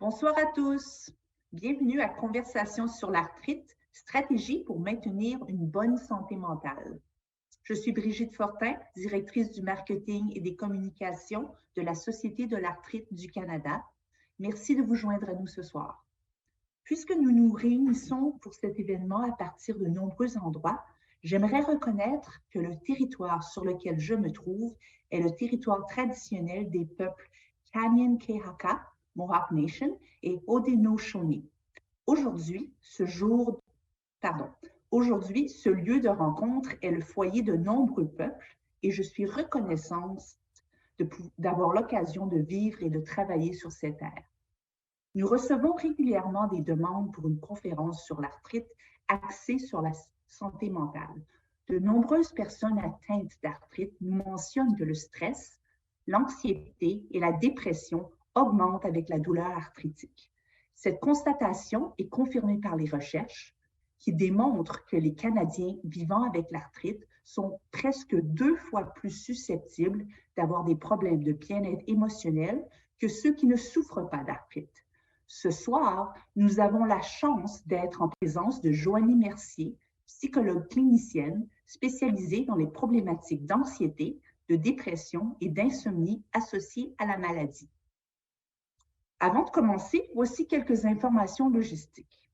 Bonsoir à tous. Bienvenue à Conversation sur l'arthrite, stratégie pour maintenir une bonne santé mentale. Je suis Brigitte Fortin, directrice du marketing et des communications de la Société de l'arthrite du Canada. Merci de vous joindre à nous ce soir. Puisque nous nous réunissons pour cet événement à partir de nombreux endroits, j'aimerais reconnaître que le territoire sur lequel je me trouve est le territoire traditionnel des peuples Kanien'kehá:ka, Mohawk Nation et Haudenosaunee. Aujourd'hui, ce lieu de rencontre est le foyer de nombreux peuples et je suis reconnaissante d'avoir l'occasion de vivre et de travailler sur cette terre. Nous recevons régulièrement des demandes pour une conférence sur l'arthrite axée sur la santé mentale. De nombreuses personnes atteintes d'arthrite nous mentionnent que le stress, l'anxiété et la dépression augmentent avec la douleur arthritique. Cette constatation est confirmée par les recherches qui démontrent que les Canadiens vivant avec l'arthrite sont presque 2 fois plus susceptibles d'avoir des problèmes de bien-être émotionnel que ceux qui ne souffrent pas d'arthrite. Ce soir, nous avons la chance d'être en présence de Joanie Mercier, psychologue clinicienne spécialisée dans les problématiques d'anxiété, de dépression et d'insomnie associées à la maladie. Avant de commencer, voici quelques informations logistiques.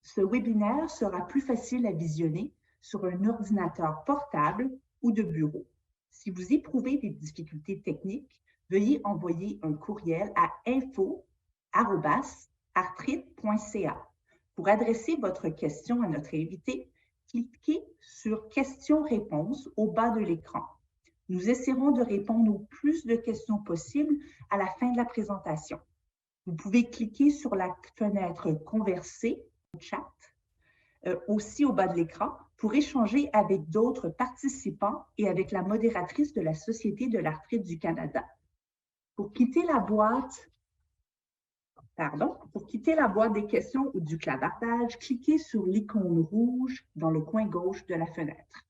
Ce webinaire sera plus facile à visionner sur un ordinateur portable ou de bureau. Si vous éprouvez des difficultés techniques, veuillez envoyer un courriel à info@arthrite.ca. Pour adresser votre question à notre invité, cliquez sur « Questions-réponses » au bas de l'écran. Nous essaierons de répondre au plus de questions possibles à la fin de la présentation. Vous pouvez cliquer sur la fenêtre « Converser » ou « Chat » aussi au bas de l'écran pour échanger avec d'autres participants et avec la modératrice de la Société de l'arthrite du Canada. Pour quitter la boîte des questions ou du clavardage, cliquez sur l'icône rouge dans le coin gauche de la fenêtre.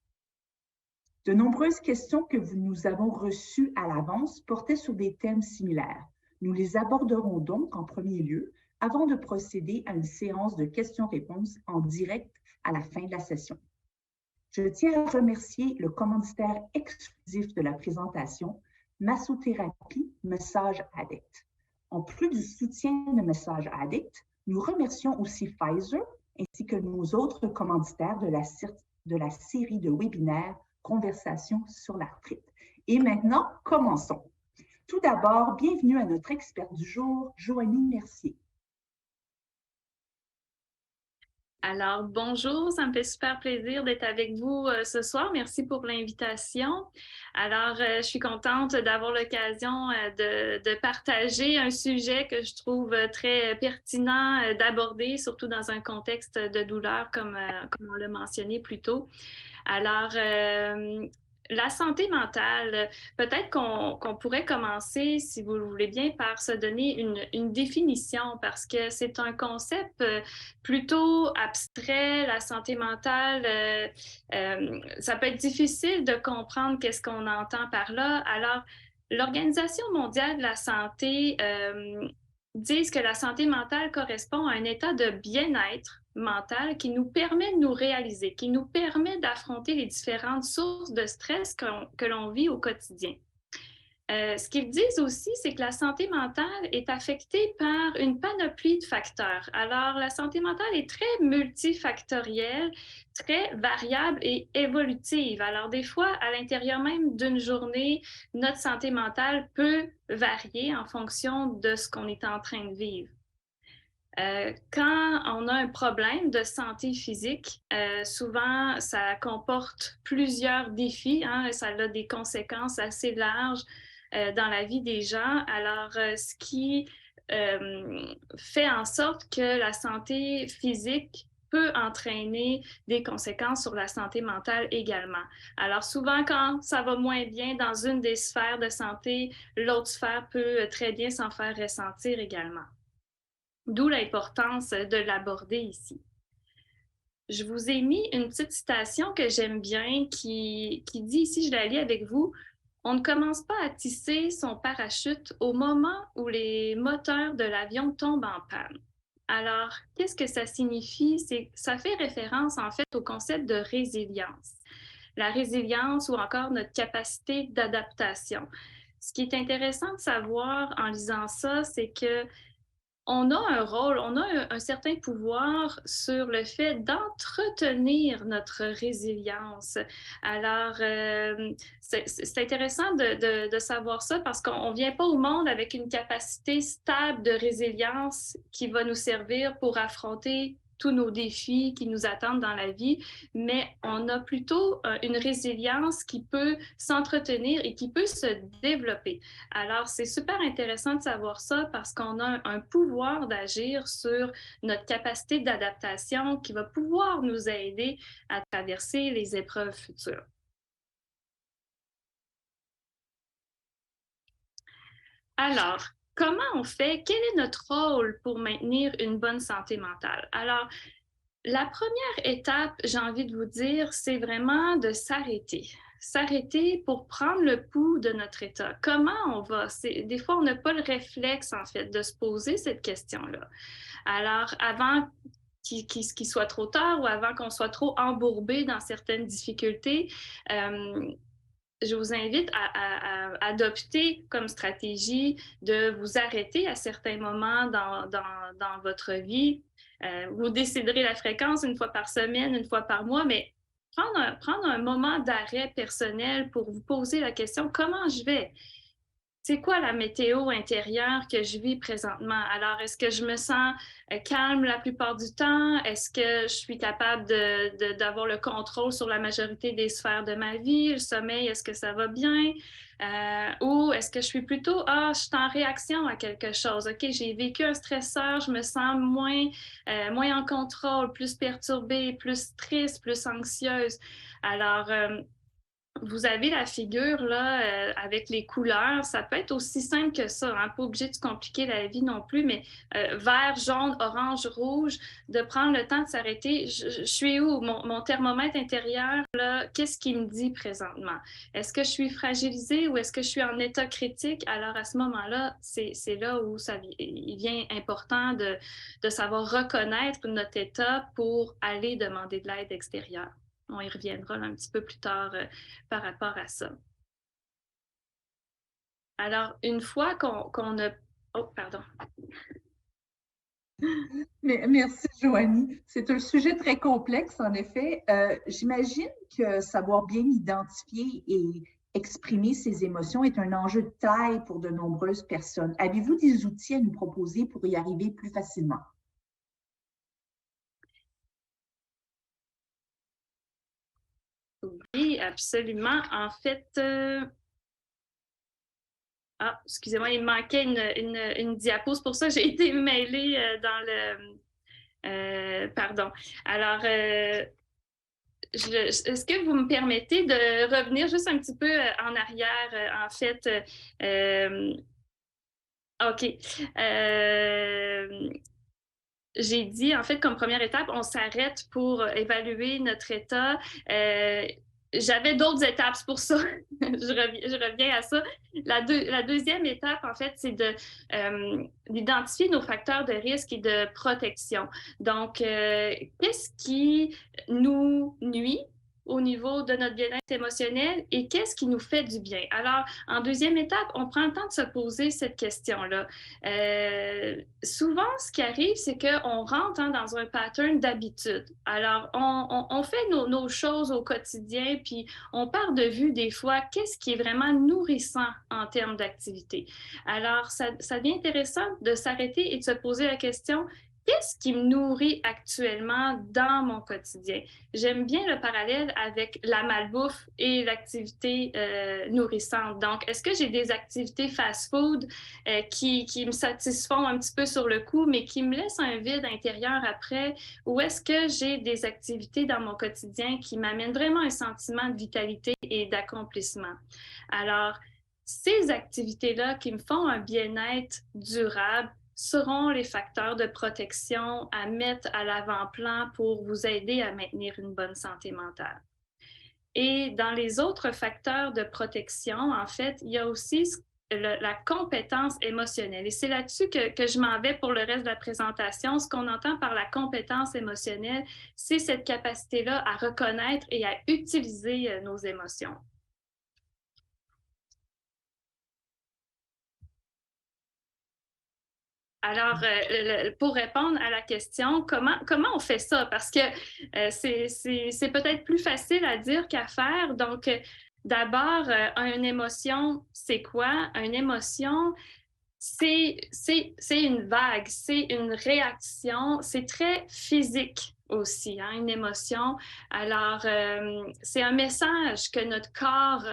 De nombreuses questions que nous avons reçues à l'avance portaient sur des thèmes similaires. Nous les aborderons donc en premier lieu avant de procéder à une séance de questions-réponses en direct à la fin de la session. Je tiens à remercier le commanditaire exclusif de la présentation, Massothérapie Massage Addict. En plus du soutien de Massage Addict, nous remercions aussi Pfizer ainsi que nos autres commanditaires de la série de webinaires Conversation sur l'arthrite. Et maintenant, commençons. Tout d'abord, bienvenue à notre experte du jour, Joanie Mercier. Alors, bonjour, ça me fait super plaisir d'être avec vous ce soir. Merci pour l'invitation. Alors, je suis contente d'avoir l'occasion de partager un sujet que je trouve très pertinent d'aborder, surtout dans un contexte de douleur comme on l'a mentionné plus tôt. Alors, la santé mentale, peut-être qu'on pourrait commencer, si vous le voulez bien, par se donner une définition parce que c'est un concept plutôt abstrait, la santé mentale. Ça peut être difficile de comprendre qu'est-ce qu'on entend par là. Alors, l'Organisation mondiale de la santé disent que la santé mentale correspond à un état de bien-être mental qui nous permet de nous réaliser, qui nous permet d'affronter les différentes sources de stress que l'on vit au quotidien. Ce qu'ils disent aussi, c'est que la santé mentale est affectée par une panoplie de facteurs. Alors, la santé mentale est très multifactorielle, très variable et évolutive. Alors, des fois, à l'intérieur même d'une journée, notre santé mentale peut varier en fonction de ce qu'on est en train de vivre. Quand on a un problème de santé physique, souvent, ça comporte plusieurs défis, hein, ça a des conséquences assez larges dans la vie des gens. Alors, ce qui fait en sorte que la santé physique peut entraîner des conséquences sur la santé mentale également. Alors, souvent, quand ça va moins bien dans une des sphères de santé, l'autre sphère peut très bien s'en faire ressentir également. D'où l'importance de l'aborder ici. Je vous ai mis une petite citation que j'aime bien qui dit ici, je la lis avec vous, On ne commence pas à tisser son parachute au moment où les moteurs de l'avion tombent en panne. Alors, qu'est-ce que ça signifie? Ça fait référence en fait au concept de résilience. La résilience ou encore notre capacité d'adaptation. Ce qui est intéressant de savoir en lisant ça, c'est que on a un rôle, on a un certain pouvoir sur le fait d'entretenir notre résilience. Alors, c'est intéressant de savoir ça parce qu'on ne vient pas au monde avec une capacité stable de résilience qui va nous servir pour affronter tous nos défis qui nous attendent dans la vie, mais on a plutôt une résilience qui peut s'entretenir et qui peut se développer. Alors, c'est super intéressant de savoir ça parce qu'on a un pouvoir d'agir sur notre capacité d'adaptation qui va pouvoir nous aider à traverser les épreuves futures. Alors, comment on fait? Quel est notre rôle pour maintenir une bonne santé mentale? Alors, la première étape, j'ai envie de vous dire, c'est vraiment de s'arrêter. S'arrêter pour prendre le pouls de notre état. Comment on va? Des fois, on n'a pas le réflexe, en fait, de se poser cette question-là. Alors, avant qu'il soit trop tard ou avant qu'on soit trop embourbé dans certaines difficultés, je vous invite à adopter comme stratégie de vous arrêter à certains moments dans votre vie. Vous déciderez la fréquence une fois par semaine, une fois par mois, mais prendre un moment d'arrêt personnel pour vous poser la question, comment je vais? C'est quoi la météo intérieure que je vis présentement? Alors, est-ce que je me sens calme la plupart du temps? Est-ce que je suis capable d'avoir le contrôle sur la majorité des sphères de ma vie? Le sommeil, est-ce que ça va bien? Ou est-ce que je suis plutôt, je suis en réaction à quelque chose. OK, j'ai vécu un stresseur, je me sens moins en contrôle, plus perturbée, plus triste, plus anxieuse. Alors, vous avez la figure là avec les couleurs. Ça peut être aussi simple que ça, hein? Pas obligé de se compliquer la vie non plus, mais vert, jaune, orange, rouge, de prendre le temps de s'arrêter. Je suis où? Mon thermomètre intérieur, là, qu'est-ce qu'il me dit présentement? Est-ce que je suis fragilisée ou est-ce que je suis en état critique? Alors à ce moment-là, c'est là où il vient important de savoir reconnaître notre état pour aller demander de l'aide extérieure. On y reviendra un petit peu plus tard par rapport à ça. Alors, une fois qu'on a... Oh, pardon. Merci, Joanie. C'est un sujet très complexe, en effet. J'imagine que savoir bien identifier et exprimer ses émotions est un enjeu de taille pour de nombreuses personnes. Avez-vous des outils à nous proposer pour y arriver plus facilement? Oui, absolument. En fait, excusez-moi, il me manquait une diapo. C'est pour ça que j'ai été mêlée dans le... pardon. Alors, est-ce que vous me permettez de revenir juste un petit peu en arrière, en fait? OK. J'ai dit, en fait, comme première étape, on s'arrête pour évaluer notre état. J'avais d'autres étapes, c'est pour ça. Je reviens à ça. La deuxième étape, en fait, c'est d'identifier nos facteurs de risque et de protection. Donc, qu'est-ce qui nous nuit au niveau de notre bien-être émotionnel et qu'est-ce qui nous fait du bien? Alors, en deuxième étape, on prend le temps de se poser cette question-là. Souvent, ce qui arrive, c'est qu'on rentre dans un pattern d'habitude. Alors, on fait nos choses au quotidien, puis on perd de vue des fois qu'est-ce qui est vraiment nourrissant en termes d'activité. Alors, ça devient intéressant de s'arrêter et de se poser la question, qu'est-ce qui me nourrit actuellement dans mon quotidien? J'aime bien le parallèle avec la malbouffe et l'activité nourrissante. Donc, est-ce que j'ai des activités fast-food qui me satisfont un petit peu sur le coup, mais qui me laissent un vide intérieur après? Ou est-ce que j'ai des activités dans mon quotidien qui m'amènent vraiment un sentiment de vitalité et d'accomplissement? Alors, ces activités-là qui me font un bien-être durable, seront les facteurs de protection à mettre à l'avant-plan pour vous aider à maintenir une bonne santé mentale. Et dans les autres facteurs de protection, en fait, il y a aussi la compétence émotionnelle. Et c'est là-dessus que je m'en vais pour le reste de la présentation. Ce qu'on entend par la compétence émotionnelle, c'est cette capacité-là à reconnaître et à utiliser nos émotions. Alors, pour répondre à la question, comment on fait ça? Parce que c'est peut-être plus facile à dire qu'à faire. Donc, d'abord, une émotion, c'est quoi? Une émotion, c'est une vague, c'est une réaction, c'est très physique aussi, hein, une émotion. Alors, c'est un message que notre corps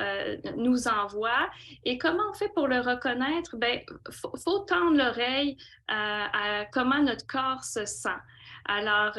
nous envoie. Et comment on fait pour le reconnaître? Bien, faut tendre l'oreille à comment notre corps se sent. Alors,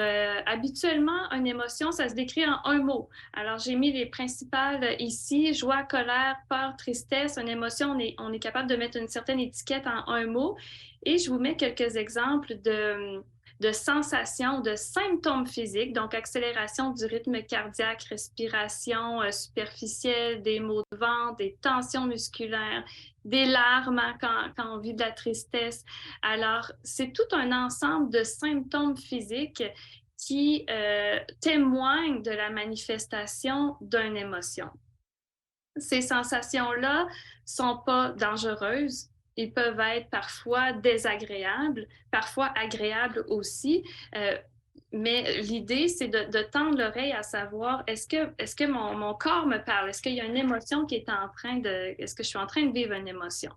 habituellement, une émotion, ça se décrit en un mot. Alors, j'ai mis les principales ici, joie, colère, peur, tristesse. Une émotion, on est capable de mettre une certaine étiquette en un mot. Et je vous mets quelques exemples de sensations, de symptômes physiques, donc accélération du rythme cardiaque, respiration superficielle, des maux de ventre, des tensions musculaires, des larmes hein, quand on vit de la tristesse. Alors, c'est tout un ensemble de symptômes physiques qui témoignent de la manifestation d'une émotion. Ces sensations-là ne sont pas dangereuses. Ils peuvent être parfois désagréables, parfois agréables aussi. Mais l'idée, c'est de tendre l'oreille à savoir, est-ce que mon corps me parle? Est-ce qu'il y a une émotion qui est en train de... Est-ce que je suis en train de vivre une émotion?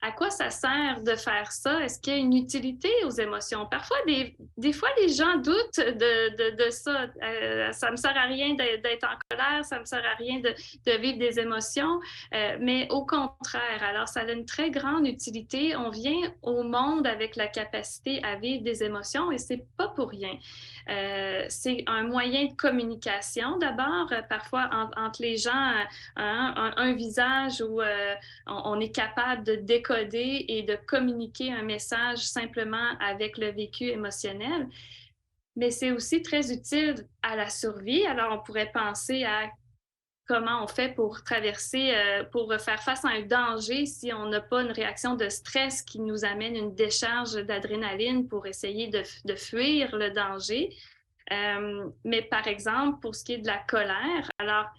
À quoi ça sert de faire ça? Est-ce qu'il y a une utilité aux émotions? Parfois, des fois, les gens doutent de ça. Ça ne me sert à rien d'être en colère, ça ne me sert à rien de vivre des émotions, mais au contraire, alors ça a une très grande utilité. On vient au monde avec la capacité à vivre des émotions et c'est pas pour rien. C'est un moyen de communication d'abord, parfois entre les gens, un visage où on est capable de décoder et de communiquer un message simplement avec le vécu émotionnel. Mais c'est aussi très utile à la survie. Alors, on pourrait penser à comment on fait pour traverser, pour faire face à un danger si on n'a pas une réaction de stress qui nous amène une décharge d'adrénaline pour essayer de fuir le danger. Mais par exemple, pour ce qui est de la colère, alors,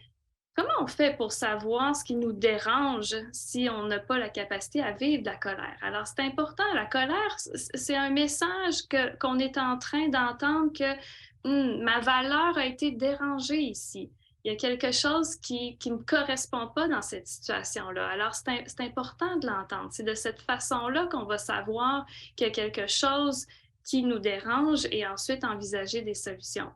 comment on fait pour savoir ce qui nous dérange si on n'a pas la capacité à vivre de la colère? Alors, c'est important. La colère, c'est un message qu'on est en train d'entendre que ma valeur a été dérangée ici. Il y a quelque chose qui ne me correspond pas dans cette situation-là. Alors, c'est important de l'entendre. C'est de cette façon-là qu'on va savoir qu'il y a quelque chose qui nous dérange et ensuite envisager des solutions.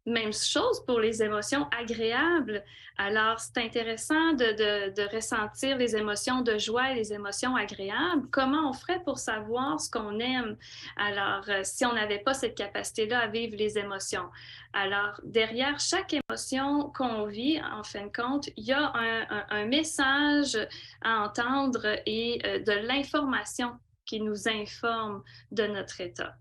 Même chose pour les émotions agréables. Alors, c'est intéressant de ressentir les émotions de joie et les émotions agréables. Comment on ferait pour savoir ce qu'on aime? Alors, si on n'avait pas cette capacité-là à vivre les émotions. Alors, derrière chaque émotion qu'on vit, en fin de compte, il y a un message à entendre et de l'information qui nous informe de notre état.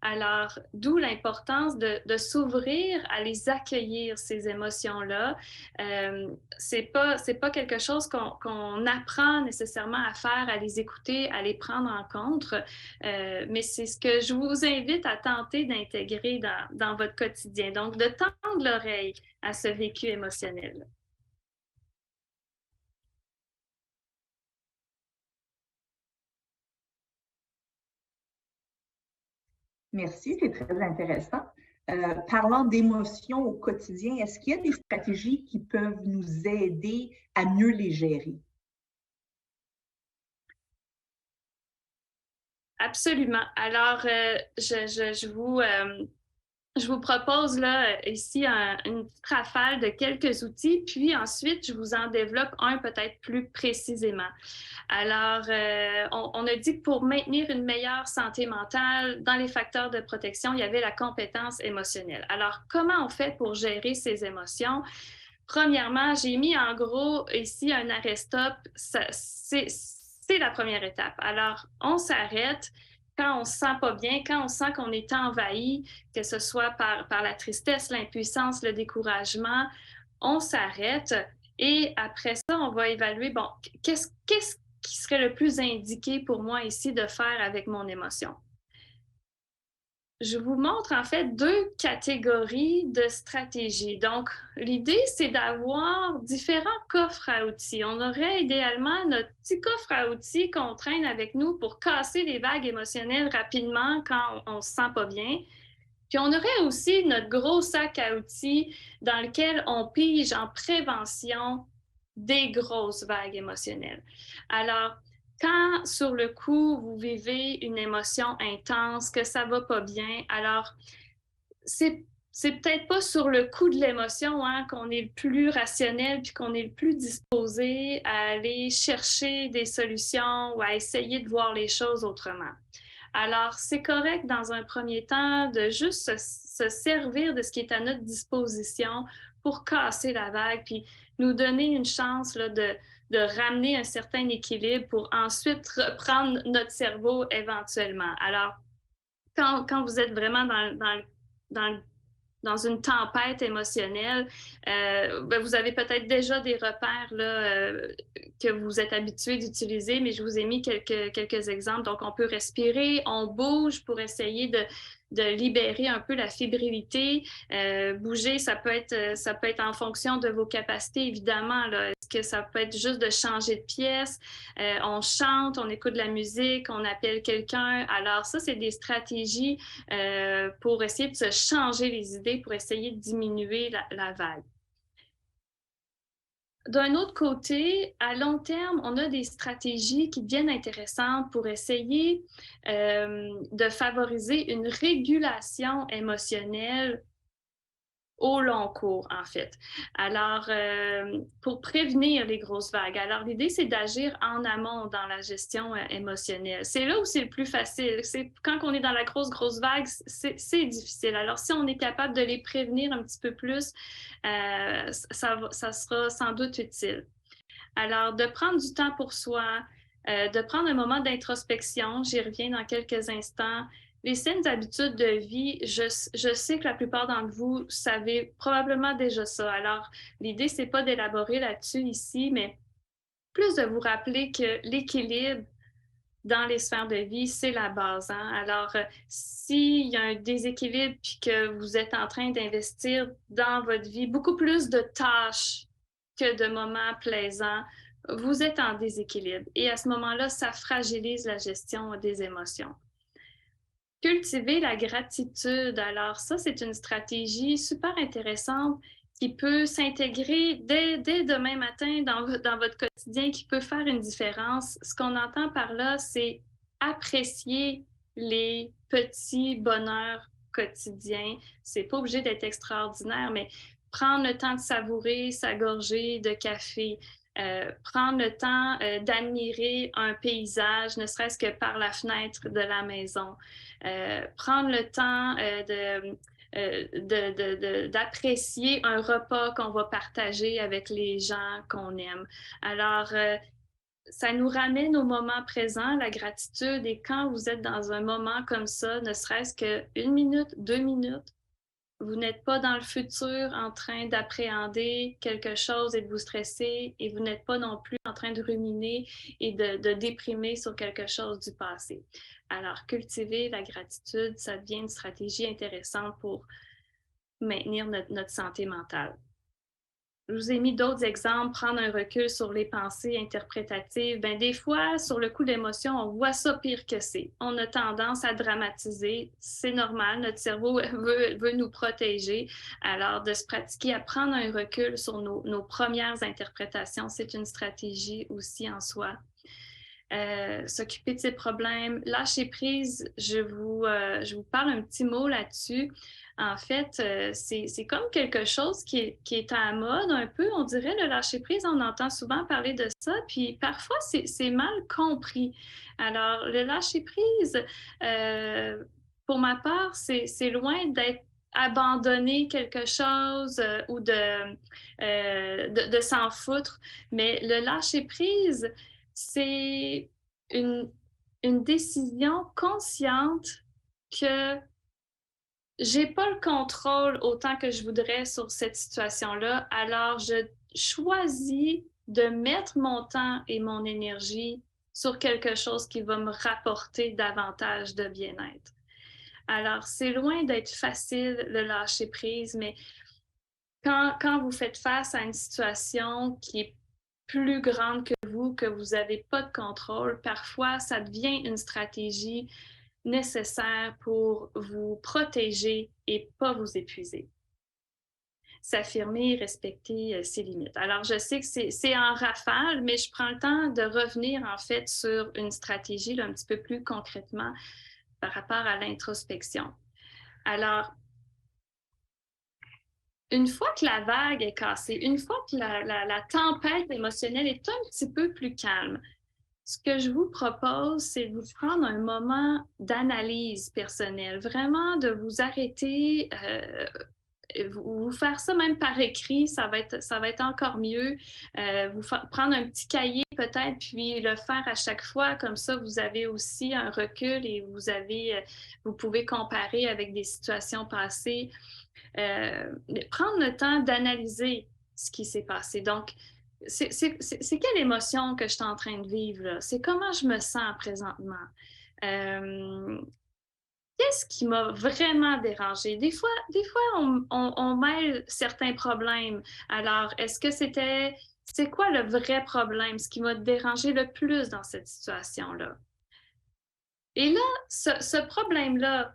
Alors, d'où l'importance de s'ouvrir à les accueillir, ces émotions-là. C'est pas quelque chose qu'on apprend nécessairement à faire, à les écouter, à les prendre en compte, mais c'est ce que je vous invite à tenter d'intégrer dans votre quotidien. Donc, de tendre l'oreille à ce vécu émotionnel. Merci, c'est très intéressant. Parlant d'émotions au quotidien, est-ce qu'il y a des stratégies qui peuvent nous aider à mieux les gérer? Absolument. Alors, je vous propose là ici une petite rafale de quelques outils, puis ensuite je vous en développe un peut-être plus précisément. Alors, on a dit que pour maintenir une meilleure santé mentale, dans les facteurs de protection, il y avait la compétence émotionnelle. Alors, comment on fait pour gérer ces émotions? Premièrement, j'ai mis en gros ici un arrêt-stop. C'est la première étape. Alors, on s'arrête quand on se sent pas bien, quand on sent qu'on est envahi, que ce soit par la tristesse, l'impuissance, le découragement, on s'arrête et après ça, on va évaluer, bon, qu'est-ce qui serait le plus indiqué pour moi ici de faire avec mon émotion? Je vous montre en fait 2 catégories de stratégies. Donc, l'idée, c'est d'avoir différents coffres à outils. On aurait idéalement notre petit coffre à outils qu'on traîne avec nous pour casser les vagues émotionnelles rapidement quand on se sent pas bien. Puis on aurait aussi notre gros sac à outils dans lequel on pige en prévention des grosses vagues émotionnelles. Alors, quand sur le coup, vous vivez une émotion intense, que ça va pas bien, alors c'est peut-être pas sur le coup de l'émotion hein, qu'on est le plus rationnel puis qu'on est le plus disposé à aller chercher des solutions ou à essayer de voir les choses autrement. Alors, c'est correct dans un premier temps de juste se servir de ce qui est à notre disposition pour casser la vague, puis nous donner une chance là, de ramener un certain équilibre pour ensuite reprendre notre cerveau éventuellement. Alors, quand vous êtes vraiment dans dans une tempête émotionnelle, ben vous avez peut-être déjà des repères là, que vous êtes habitué d'utiliser, mais je vous ai mis quelques exemples. Donc, on peut respirer, on bouge pour essayer de libérer un peu la fébrilité. Bouger, ça peut être en fonction de vos capacités, évidemment. Là. Est-ce que ça peut être juste de changer de pièce? On chante, on écoute de la musique, on appelle quelqu'un. Alors, ça, c'est des stratégies pour essayer de se changer les idées, pour essayer de diminuer la vague. D'un autre côté, à long terme, on a des stratégies qui deviennent intéressantes pour essayer de favoriser une régulation émotionnelle au long cours, en fait. Alors, pour prévenir les grosses vagues. Alors, l'idée, c'est d'agir en amont dans la gestion émotionnelle. C'est là où c'est le plus facile. C'est quand on est dans la grosse vague, c'est difficile. Alors, si on est capable de les prévenir un petit peu plus, ça sera sans doute utile. Alors, de prendre du temps pour soi, de prendre un moment d'introspection, j'y reviens dans quelques instants. Les saines habitudes de vie, je sais que la plupart d'entre vous savez probablement déjà ça. Alors, l'idée, c'est pas d'élaborer là-dessus ici, mais plus de vous rappeler que l'équilibre dans les sphères de vie, c'est la base. Hein? Alors, s'il y a un déséquilibre puis que vous êtes en train d'investir dans votre vie beaucoup plus de tâches que de moments plaisants, vous êtes en déséquilibre. Et à ce moment-là, ça fragilise la gestion des émotions. Cultiver la gratitude. Alors ça, c'est une stratégie super intéressante qui peut s'intégrer dès demain matin dans votre quotidien, qui peut faire une différence. Ce qu'on entend par là, c'est apprécier les petits bonheurs quotidiens. C'est pas obligé d'être extraordinaire, mais prendre le temps de savourer sa gorgée de café, prendre le temps d'admirer un paysage, ne serait-ce que par la fenêtre de la maison. Prendre le temps d'apprécier un repas qu'on va partager avec les gens qu'on aime. Alors, ça nous ramène au moment présent, la gratitude, et quand vous êtes dans un moment comme ça, ne serait-ce qu'une minute, 2 minutes, vous n'êtes pas dans le futur en train d'appréhender quelque chose et de vous stresser, et vous n'êtes pas non plus en train de ruminer et de déprimer sur quelque chose du passé. Alors, cultiver la gratitude, ça devient une stratégie intéressante pour maintenir notre santé mentale. Je vous ai mis d'autres exemples, prendre un recul sur les pensées interprétatives. Ben, des fois, sur le coup d'émotion, on voit ça pire que c'est. On a tendance à dramatiser. C'est normal, notre cerveau veut nous protéger. Alors, de se pratiquer à prendre un recul sur nos premières interprétations, c'est une stratégie aussi en soi. S'occuper de ses problèmes, lâcher prise, je vous parle un petit mot là-dessus. En fait, c'est comme quelque chose qui est à la mode un peu, on dirait, le lâcher prise. On entend souvent parler de ça, puis parfois, c'est mal compris. Alors, le lâcher prise, pour ma part, c'est loin d'être abandonner quelque chose ou de s'en foutre, mais le lâcher prise, c'est une une décision consciente que j'ai pas le contrôle autant que je voudrais sur cette situation-là, alors je choisis de mettre mon temps et mon énergie sur quelque chose qui va me rapporter davantage de bien-être. Alors, c'est loin d'être facile le lâcher prise, mais quand vous faites face à une situation qui est plus grande que vous n'avez pas de contrôle, parfois ça devient une stratégie nécessaire pour vous protéger et pas vous épuiser. S'affirmer, respecter ses limites. Alors, je sais que c'est en rafale, mais je prends le temps de revenir en fait sur une stratégie là, un petit peu plus concrètement par rapport à l'introspection. Alors, une fois que la vague est cassée, une fois que la tempête émotionnelle est un petit peu plus calme, ce que je vous propose, c'est de vous prendre un moment d'analyse personnelle, vraiment de vous arrêter, vous faire ça même par écrit, ça va être encore mieux. Prendre un petit cahier peut-être, puis le faire à chaque fois, comme ça vous avez aussi un recul et vous pouvez comparer avec des situations passées. Prendre le temps d'analyser ce qui s'est passé. Donc, c'est quelle émotion que je suis en train de vivre là? C'est comment je me sens présentement? Qu'est-ce qui m'a vraiment dérangée? Des fois on mêle certains problèmes. Alors, c'est quoi le vrai problème? Ce qui m'a dérangé le plus dans cette situation-là? Et là, ce problème-là,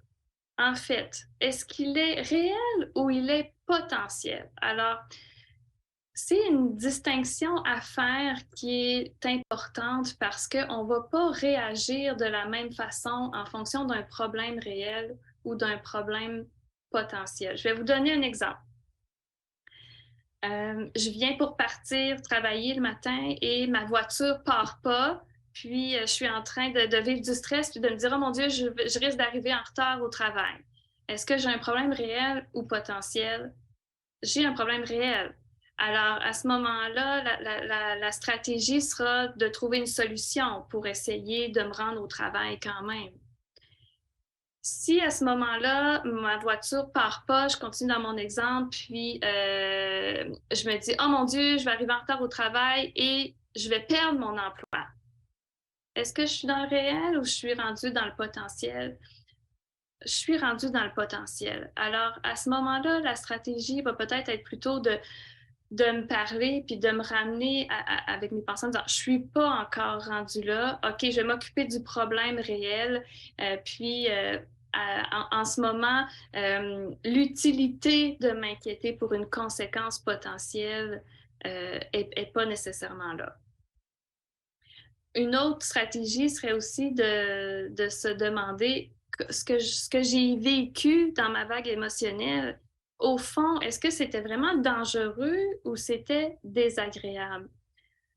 en fait, est-ce qu'il est réel ou il est potentiel? Alors, c'est une distinction à faire qui est importante parce qu'on ne va pas réagir de la même façon en fonction d'un problème réel ou d'un problème potentiel. Je vais vous donner un exemple. Je viens pour partir travailler le matin et ma voiture ne part pas. Puis, je suis en train de vivre du stress puis de me dire, oh mon Dieu, je risque d'arriver en retard au travail. Est-ce que j'ai un problème réel ou potentiel? J'ai un problème réel. Alors, à ce moment-là, la stratégie sera de trouver une solution pour essayer de me rendre au travail quand même. Si à ce moment-là, ma voiture ne part pas, je continue dans mon exemple, puis je me dis, oh mon Dieu, je vais arriver en retard au travail et je vais perdre mon emploi. Est-ce que je suis dans le réel ou je suis rendue dans le potentiel? Je suis rendue dans le potentiel. Alors, à ce moment-là, la stratégie va peut-être être plutôt de me parler puis de me ramener avec mes pensées en disant, je suis pas encore rendue là. OK, je vais m'occuper du problème réel. En ce moment, l'utilité de m'inquiéter pour une conséquence potentielle est pas nécessairement là. Une autre stratégie serait aussi de se demander ce que j'ai vécu dans ma vague émotionnelle, au fond, est-ce que c'était vraiment dangereux ou c'était désagréable?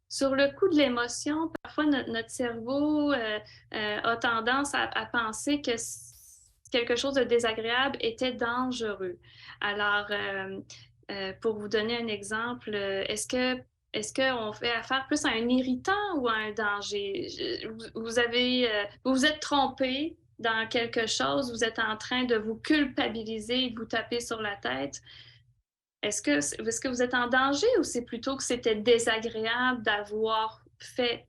Sur le coup de l'émotion, parfois notre cerveau a tendance à penser que quelque chose de désagréable était dangereux. Alors, pour vous donner un exemple, est-ce qu'on fait affaire plus à un irritant ou à un danger? Vous vous êtes trompé dans quelque chose, vous êtes en train de vous culpabiliser et de vous taper sur la tête. Est-ce que vous êtes en danger ou c'est plutôt que c'était désagréable d'avoir fait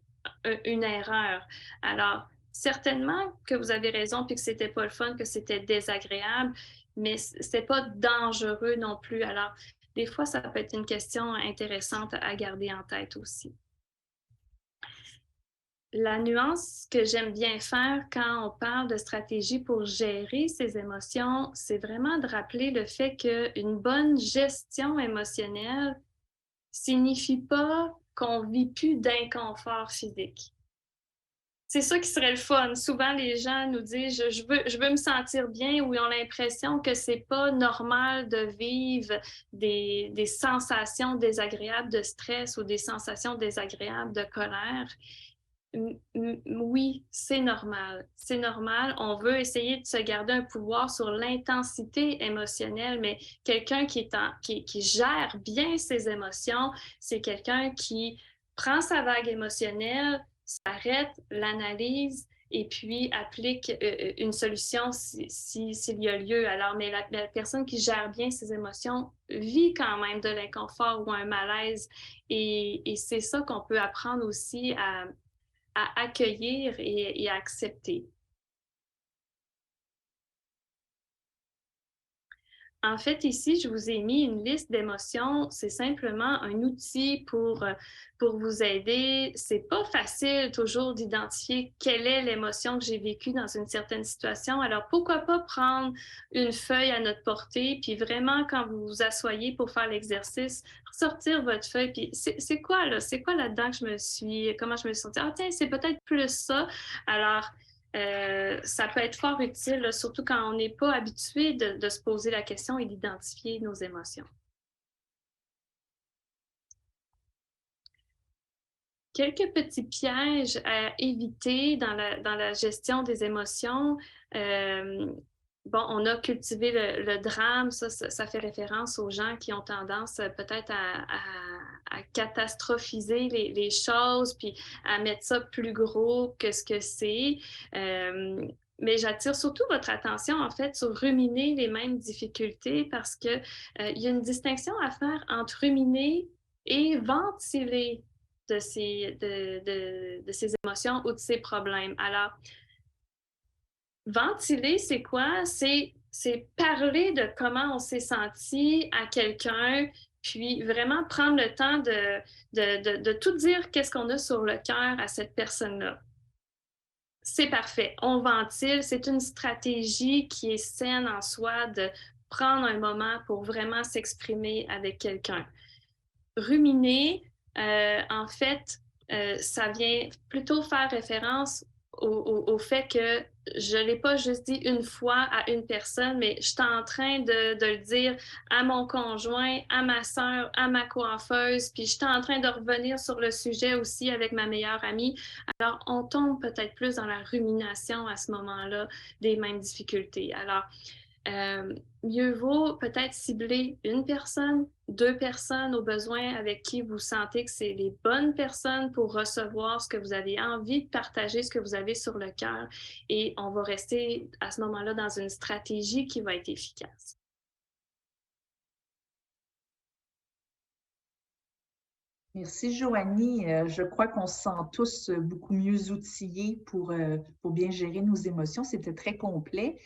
une erreur? Alors, certainement que vous avez raison puis que c'était pas le fun, que c'était désagréable, mais c'est pas dangereux non plus. Alors, des fois, ça peut être une question intéressante à garder en tête aussi. La nuance que j'aime bien faire quand on parle de stratégie pour gérer ses émotions, c'est vraiment de rappeler le fait qu'une bonne gestion émotionnelle signifie pas qu'on vit plus d'inconfort physique. C'est ça qui serait le fun. Souvent, les gens nous disent je veux me sentir bien ou ils ont l'impression que c'est pas normal de vivre des sensations désagréables de stress ou des sensations désagréables de colère. Oui, c'est normal. C'est normal. On veut essayer de se garder un pouvoir sur l'intensité émotionnelle, mais quelqu'un qui gère bien ses émotions, c'est quelqu'un qui prend sa vague émotionnelle, s'arrête, l'analyse et puis applique une solution s'il y a lieu. Alors, mais la personne qui gère bien ses émotions vit quand même de l'inconfort ou un malaise, et c'est ça qu'on peut apprendre aussi à accueillir et à accepter. En fait, ici, je vous ai mis une liste d'émotions. C'est simplement un outil pour vous aider. C'est pas facile toujours d'identifier quelle est l'émotion que j'ai vécue dans une certaine situation. Alors, pourquoi pas prendre une feuille à notre portée, puis vraiment, quand vous vous asseyez pour faire l'exercice, sortir votre feuille, puis c'est quoi là? C'est quoi là-dedans que comment je me suis sentie? Ah tiens, c'est peut-être plus ça. Alors, ça peut être fort utile, là, surtout quand on n'est pas habitué de se poser la question et d'identifier nos émotions. Quelques petits pièges à éviter dans la gestion des émotions. Euh, bon, on a cultivé le drame, ça fait référence aux gens qui ont tendance peut-être à catastrophiser les choses, puis à mettre ça plus gros que ce que c'est. Mais j'attire surtout votre attention, en fait, sur ruminer les mêmes difficultés, parce que il y a une distinction à faire entre ruminer et ventiler de ses émotions ou de ses problèmes. Alors, ventiler, c'est quoi? C'est parler de comment on s'est senti à quelqu'un, puis vraiment prendre le temps de tout dire qu'est-ce qu'on a sur le cœur à cette personne-là. C'est parfait. On ventile. C'est une stratégie qui est saine en soi de prendre un moment pour vraiment s'exprimer avec quelqu'un. Ruminer, en fait, ça vient plutôt faire référence au fait que je ne l'ai pas juste dit une fois à une personne, mais je suis en train de le dire à mon conjoint, à ma sœur, à ma coiffeuse, puis je suis en train de revenir sur le sujet aussi avec ma meilleure amie. Alors, on tombe peut-être plus dans la rumination à ce moment-là des mêmes difficultés. Alors, mieux vaut peut-être cibler une personne, 2 personnes au besoin avec qui vous sentez que c'est les bonnes personnes pour recevoir ce que vous avez envie de partager, ce que vous avez sur le cœur, et on va rester à ce moment-là dans une stratégie qui va être efficace. Merci, Joanie. Je crois qu'on se sent tous beaucoup mieux outillés pour bien gérer nos émotions. C'était très complet.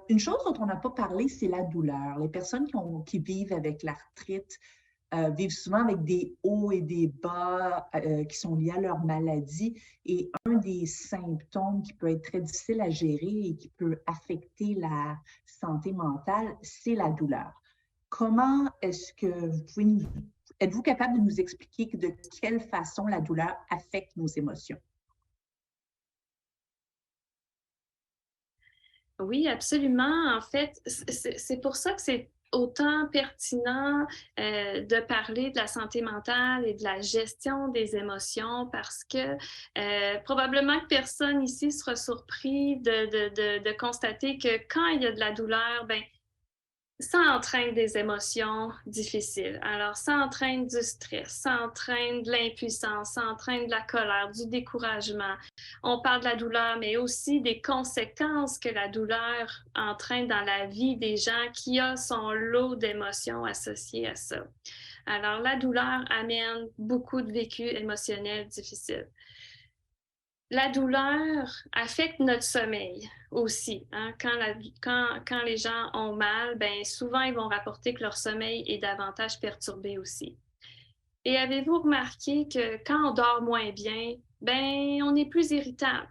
Une chose dont on n'a pas parlé, c'est la douleur. Les personnes qui vivent avec l'arthrite vivent souvent avec des hauts et des bas qui sont liés à leur maladie. Et un des symptômes qui peut être très difficile à gérer et qui peut affecter la santé mentale, c'est la douleur. Comment est-ce que vous pouvez êtes-vous capable de nous expliquer de quelle façon la douleur affecte nos émotions? Oui, absolument. En fait, c'est pour ça que c'est autant pertinent de parler de la santé mentale et de la gestion des émotions, parce que probablement que personne ici sera surpris de constater que quand il y a de la douleur, ben, ça entraîne des émotions difficiles. Alors, ça entraîne du stress, ça entraîne de l'impuissance, ça entraîne de la colère, du découragement. On parle de la douleur, mais aussi des conséquences que la douleur entraîne dans la vie des gens, qui a son lot d'émotions associées à ça. Alors, la douleur amène beaucoup de vécus émotionnels difficiles. La douleur affecte notre sommeil aussi. Hein? Quand les gens ont mal, ben, souvent, ils vont rapporter que leur sommeil est davantage perturbé aussi. Et avez-vous remarqué que quand on dort moins bien, ben, on est plus irritable?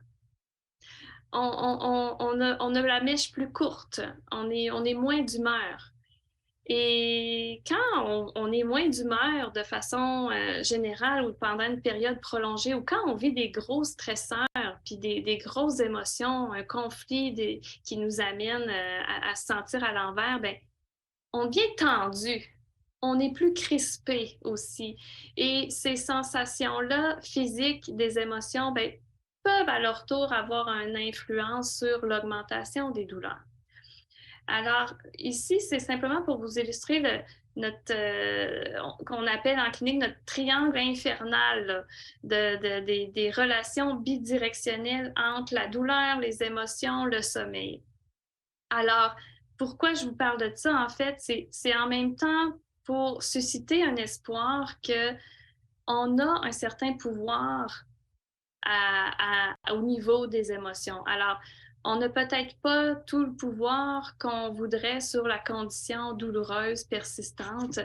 On a la mèche plus courte. On est moins d'humeur. Et quand on est moins d'humeur de façon générale, ou pendant une période prolongée, ou quand on vit des gros stresseurs, puis des grosses émotions, un conflit qui nous amène à se sentir à l'envers, ben, on devient tendu. On est plus crispé aussi. Et ces sensations-là physiques des émotions, ben, peuvent à leur tour avoir une influence sur l'augmentation des douleurs. Alors, ici, c'est simplement pour vous illustrer qu'on appelle en clinique notre triangle infernal là, des relations bidirectionnelles entre la douleur, les émotions, le sommeil. Alors, pourquoi je vous parle de ça, en fait, c'est en même temps pour susciter un espoir qu'on a un certain pouvoir au niveau des émotions. Alors, on n'a peut-être pas tout le pouvoir qu'on voudrait sur la condition douloureuse persistante,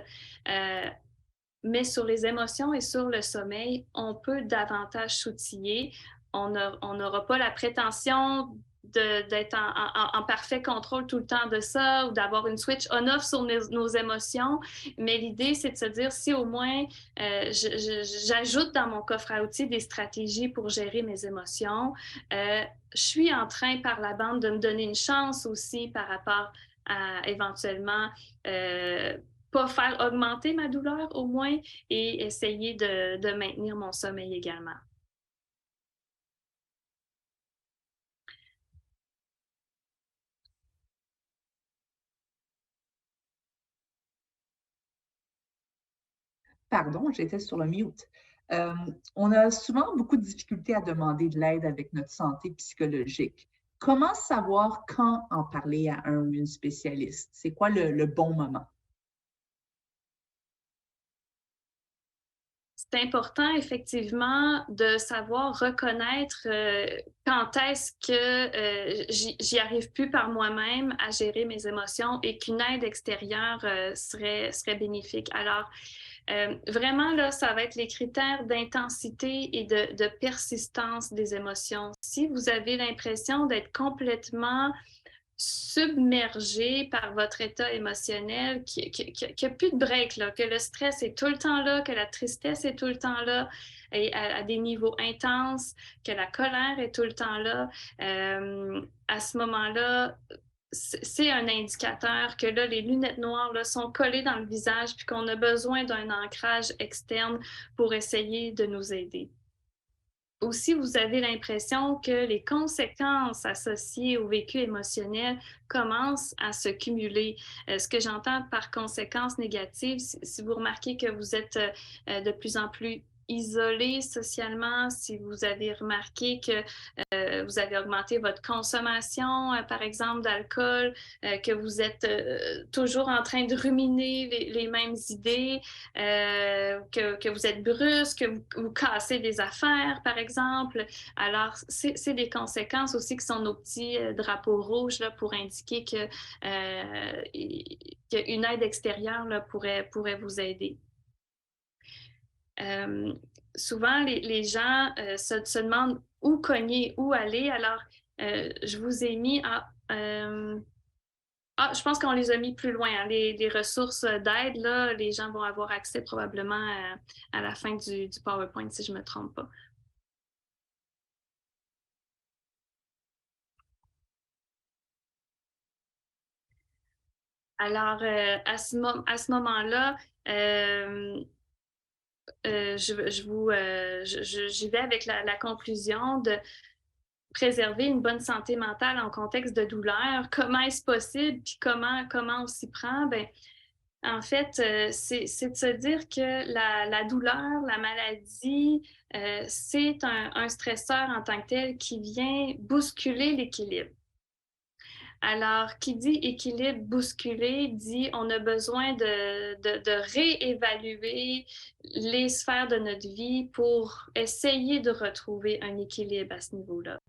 mais sur les émotions et sur le sommeil, on peut davantage s'outiller. On n'aura pas la prétention d'être en parfait contrôle tout le temps de ça ou d'avoir une switch on-off sur nos émotions. Mais l'idée, c'est de se dire si au moins j'ajoute dans mon coffre à outils des stratégies pour gérer mes émotions, je suis en train par la bande de me donner une chance aussi par rapport à éventuellement pas faire augmenter ma douleur au moins et essayer de maintenir mon sommeil également. Pardon, j'étais sur le mute. Euh, on a souvent beaucoup de difficultés à demander de l'aide avec notre santé psychologique. Comment savoir quand en parler à un ou une spécialiste? C'est quoi le bon moment? C'est important, effectivement, de savoir reconnaître quand est-ce que j'y arrive plus par moi-même à gérer mes émotions et qu'une aide extérieure serait bénéfique. Alors, vraiment, là, ça va être les critères d'intensité et de persistance des émotions. Si vous avez l'impression d'être complètement submergé par votre état émotionnel, qu'il n'y a plus de break, là, que le stress est tout le temps là, que la tristesse est tout le temps là, et à des niveaux intenses, que la colère est tout le temps là, à ce moment-là, c'est un indicateur que là, les lunettes noires là, sont collées dans le visage puis qu'on a besoin d'un ancrage externe pour essayer de nous aider. Aussi, vous avez l'impression que les conséquences associées au vécu émotionnel commencent à se cumuler. Ce que j'entends par conséquences négatives, si vous remarquez que vous êtes de plus en plus isolé socialement, si vous avez remarqué que vous avez augmenté votre consommation, par exemple, d'alcool, que vous êtes toujours en train de ruminer les mêmes idées, que vous êtes brusque, que vous cassez des affaires, par exemple. Alors, c'est des conséquences aussi qui sont nos petits drapeaux rouges là, pour indiquer qu'une aide extérieure là, pourrait vous aider. Souvent, les gens se demandent où cogner, où aller. Alors, je vous ai mis je pense qu'on les a mis plus loin. Hein. Les ressources d'aide, là, les gens vont avoir accès probablement à la fin du PowerPoint, si je ne me trompe pas. Alors, à ce moment-là, j'y vais avec la conclusion de préserver une bonne santé mentale en contexte de douleur. Comment est-ce possible? Puis comment on s'y prend? Ben, en fait, c'est de se dire que la douleur, la maladie, c'est un stresseur en tant que tel qui vient bousculer l'équilibre. Alors, qui dit équilibre bousculé dit on a besoin de réévaluer les sphères de notre vie pour essayer de retrouver un équilibre à ce niveau-là.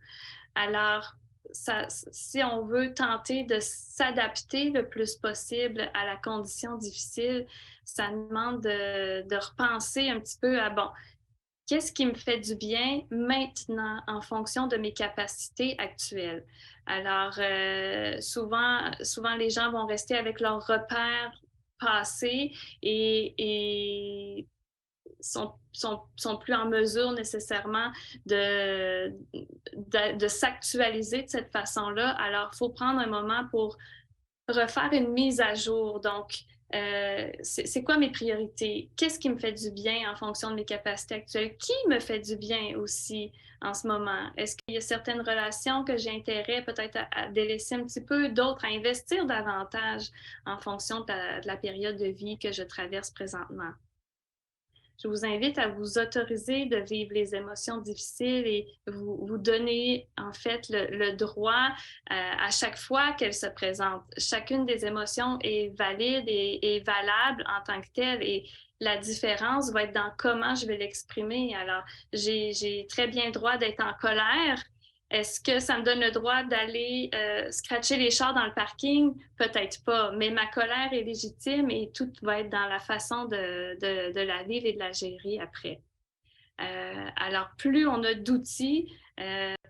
Alors, si on veut tenter de s'adapter le plus possible à la condition difficile, ça demande de repenser un petit peu à, bon, qu'est-ce qui me fait du bien maintenant en fonction de mes capacités actuelles? Alors, souvent les gens vont rester avec leurs repères passés et sont plus en mesure nécessairement de s'actualiser de cette façon-là. Alors, il faut prendre un moment pour refaire une mise à jour. Donc, c'est quoi mes priorités? Qu'est-ce qui me fait du bien en fonction de mes capacités actuelles? Qui me fait du bien aussi en ce moment? Est-ce qu'il y a certaines relations que j'ai intérêt peut-être à délaisser un petit peu, d'autres à investir davantage en fonction de la période de vie que je traverse présentement? Je vous invite à vous autoriser de vivre les émotions difficiles et vous donner en fait le droit à chaque fois qu'elles se présentent. Chacune des émotions est valide et valable en tant que telle et la différence va être dans comment je vais l'exprimer. Alors, j'ai très bien le droit d'être en colère. Est-ce que ça me donne le droit d'aller scratcher les chars dans le parking? Peut-être pas, mais ma colère est légitime et tout va être dans la façon de la vivre et de la gérer après. Alors, plus on a d'outils,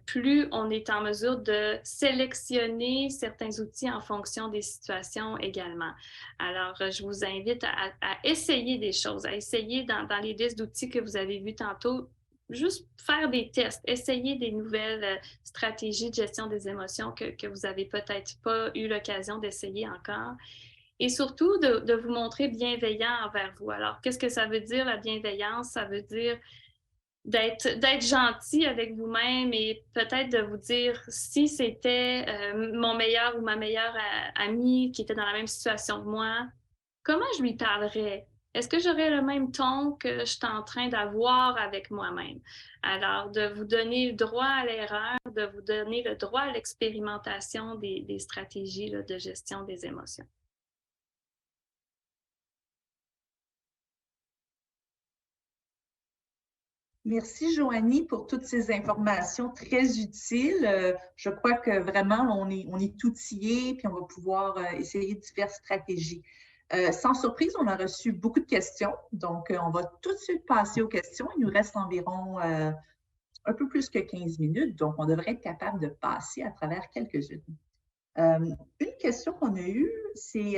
plus on est en mesure de sélectionner certains outils en fonction des situations également. Alors, je vous invite à essayer des choses, à essayer dans les listes d'outils que vous avez vues tantôt, juste faire des tests, essayer des nouvelles stratégies de gestion des émotions que vous n'avez peut-être pas eu l'occasion d'essayer encore. Et surtout, de vous montrer bienveillant envers vous. Alors, qu'est-ce que ça veut dire, la bienveillance? Ça veut dire d'être gentil avec vous-même et peut-être de vous dire si c'était mon meilleur ou ma meilleure amie qui était dans la même situation que moi, comment je lui parlerais? Est-ce que j'aurais le même ton que je suis en train d'avoir avec moi-même? Alors, de vous donner le droit à l'erreur, de vous donner le droit à l'expérimentation des stratégies là, de gestion des émotions. Merci, Joanie, pour toutes ces informations très utiles. Je crois que vraiment, on est outillés, puis on va pouvoir essayer diverses stratégies. Sans surprise, on a reçu beaucoup de questions, donc on va tout de suite passer aux questions. Il nous reste environ un peu plus que 15 minutes, donc on devrait être capable de passer à travers quelques-unes. Une question qu'on a eue, c'est,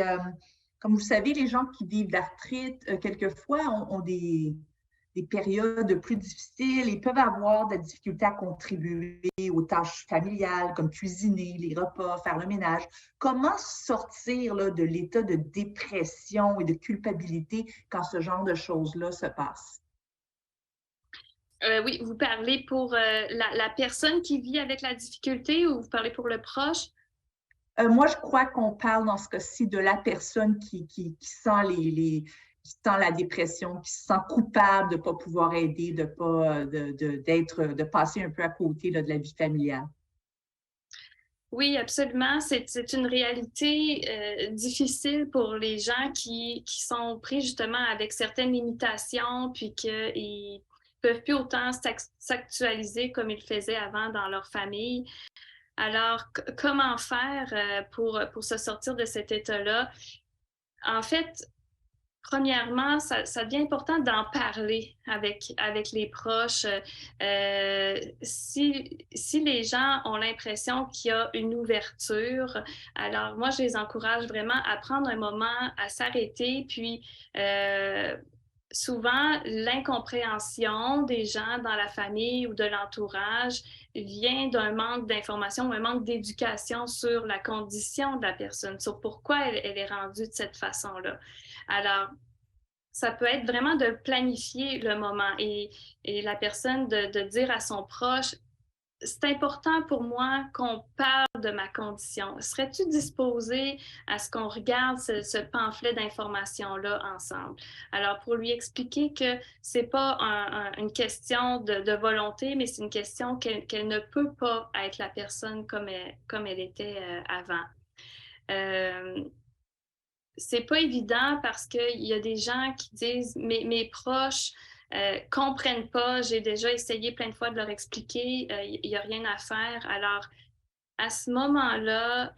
comme vous savez, les gens qui vivent d'arthrite, quelquefois, ont des périodes plus difficiles et peuvent avoir de la difficulté à contribuer aux tâches familiales comme cuisiner, les repas, faire le ménage. Comment sortir là, de l'état de dépression et de culpabilité quand ce genre de choses-là se passe? Oui, vous parlez pour la personne qui vit avec la difficulté ou vous parlez pour le proche? Moi, je crois qu'on parle dans ce cas-ci de la personne qui sent qui sent la dépression, qui se sent coupable de ne pas pouvoir aider, de passer un peu à côté là, de la vie familiale. Oui, absolument. C'est une réalité difficile pour les gens qui sont pris justement avec certaines limitations, puis qu'ils peuvent plus autant s'actualiser comme ils le faisaient avant dans leur famille. Alors, comment faire pour se sortir de cet état-là? En fait, premièrement, ça devient important d'en parler avec les proches. Si les gens ont l'impression qu'il y a une ouverture, alors moi, je les encourage vraiment à prendre un moment, à s'arrêter, puis souvent, l'incompréhension des gens dans la famille ou de l'entourage vient d'un manque d'information ou un manque d'éducation sur la condition de la personne, sur pourquoi elle est rendue de cette façon-là. Alors, ça peut être vraiment de planifier le moment et la personne de dire à son proche, c'est important pour moi qu'on parle de ma condition. Serais-tu disposé à ce qu'on regarde ce pamphlet d'informations-là ensemble? Alors, pour lui expliquer que c'est pas une question de volonté, mais c'est une question qu'elle ne peut pas être la personne comme elle était avant. C'est pas évident parce qu'il y a des gens qui disent mes proches comprennent pas, j'ai déjà essayé plein de fois de leur expliquer, il n'y a rien à faire. Alors, à ce moment-là,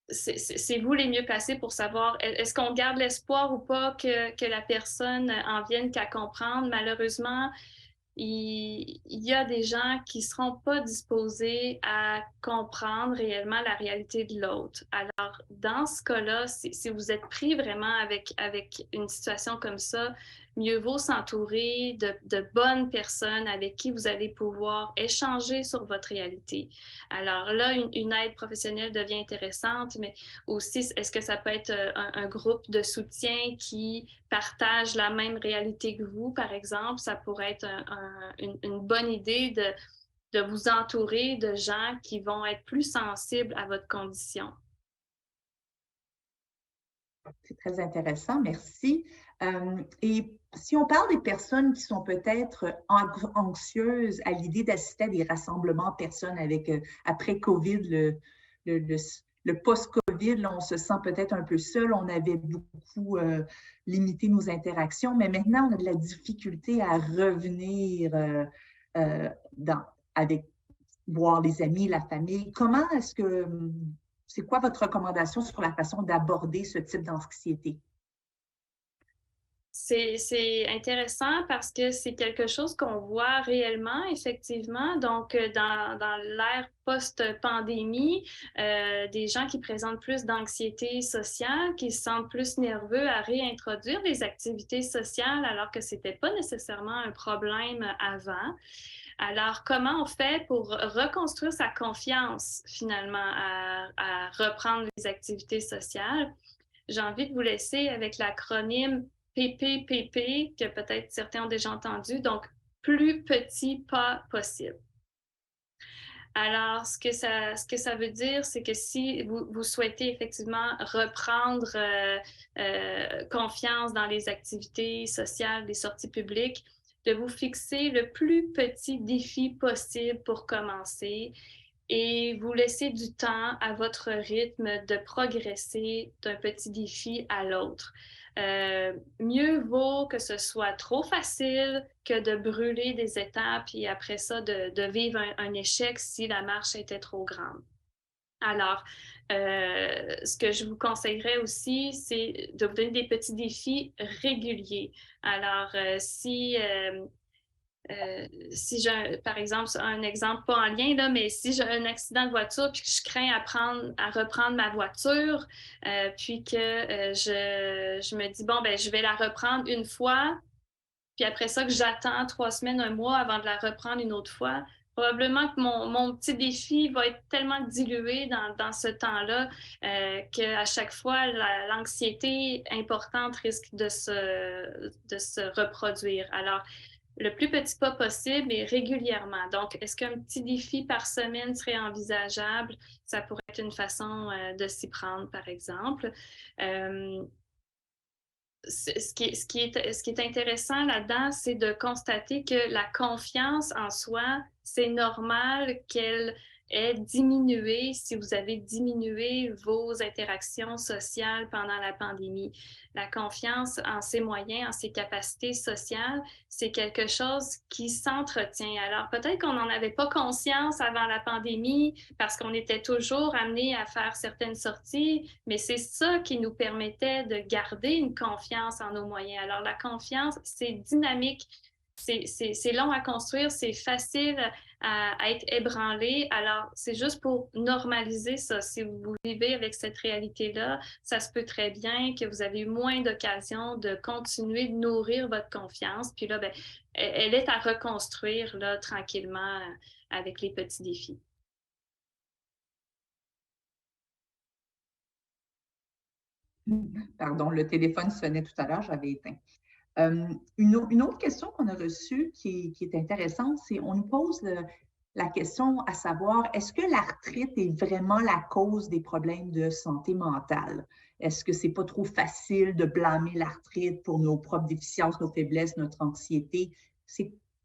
c'est vous les mieux placés pour savoir est-ce qu'on garde l'espoir ou pas que la personne en vienne qu'à comprendre. Malheureusement, il y a des gens qui ne seront pas disposés à comprendre réellement la réalité de l'autre. Alors, dans ce cas-là, si vous êtes pris vraiment avec une situation comme ça, mieux vaut s'entourer de bonnes personnes avec qui vous allez pouvoir échanger sur votre réalité. Alors là, une aide professionnelle devient intéressante, mais aussi, est-ce que ça peut être un groupe de soutien qui partage la même réalité que vous, par exemple? Ça pourrait être une bonne idée de vous entourer de gens qui vont être plus sensibles à votre condition. C'est très intéressant, merci. Et si on parle des personnes qui sont peut-être anxieuses à l'idée d'assister à des rassemblements personnes avec, après COVID, le post-COVID, là, on se sent peut-être un peu seul, on avait beaucoup limité nos interactions, mais maintenant, on a de la difficulté à revenir avec voir les amis, la famille. Comment est-ce que c'est quoi votre recommandation sur la façon d'aborder ce type d'anxiété? C'est intéressant parce que c'est quelque chose qu'on voit réellement, effectivement. Donc, dans l'ère post-pandémie, des gens qui présentent plus d'anxiété sociale, qui se sentent plus nerveux à réintroduire les activités sociales alors que ce n'était pas nécessairement un problème avant. Alors, comment on fait pour reconstruire sa confiance, finalement, à reprendre les activités sociales? J'ai envie de vous laisser avec l'acronyme PPPP, que peut-être certains ont déjà entendu, donc plus petit pas possible. Alors, ce que ça veut dire, c'est que si vous souhaitez effectivement reprendre confiance dans les activités sociales, les sorties publiques, de vous fixer le plus petit défi possible pour commencer et vous laisser du temps à votre rythme de progresser d'un petit défi à l'autre. Mieux vaut que ce soit trop facile que de brûler des étapes et après ça de vivre un échec si la marche était trop grande. Alors, ce que je vous conseillerais aussi, c'est de vous donner des petits défis réguliers. Alors, si j'ai, par exemple, un exemple pas en lien, là, mais si j'ai un accident de voiture puis que je crains à reprendre ma voiture, puis que je me dis, bon, ben, je vais la reprendre une fois, puis après ça, que j'attends 3 semaines, un mois avant de la reprendre une autre fois, probablement que mon petit défi va être tellement dilué dans ce temps-là qu'à chaque fois, l'anxiété importante risque de se reproduire. Alors, le plus petit pas possible, mais régulièrement. Donc, est-ce qu'un petit défi par semaine serait envisageable? Ça pourrait être une façon de s'y prendre, par exemple. Ce qui est intéressant là-dedans, c'est de constater que la confiance en soi, c'est normal qu'elle ait diminué si vous avez diminué vos interactions sociales pendant la pandémie. La confiance en ses moyens, en ses capacités sociales, c'est quelque chose qui s'entretient. Alors peut-être qu'on n'en avait pas conscience avant la pandémie parce qu'on était toujours amené à faire certaines sorties, mais c'est ça qui nous permettait de garder une confiance en nos moyens. Alors la confiance, c'est dynamique, c'est long à construire, c'est facile à être ébranlé. Alors, c'est juste pour normaliser ça. Si vous vivez avec cette réalité-là, ça se peut très bien que vous avez eu moins d'occasions de continuer de nourrir votre confiance. Puis là, ben, elle est à reconstruire là, tranquillement avec les petits défis. Pardon, le téléphone sonnait tout à l'heure, j'avais éteint. Une autre question qu'on a reçue qui est intéressante, c'est on nous pose la question à savoir, est-ce que l'arthrite est vraiment la cause des problèmes de santé mentale? Est-ce que c'est pas trop facile de blâmer l'arthrite pour nos propres déficiences, nos faiblesses, notre anxiété?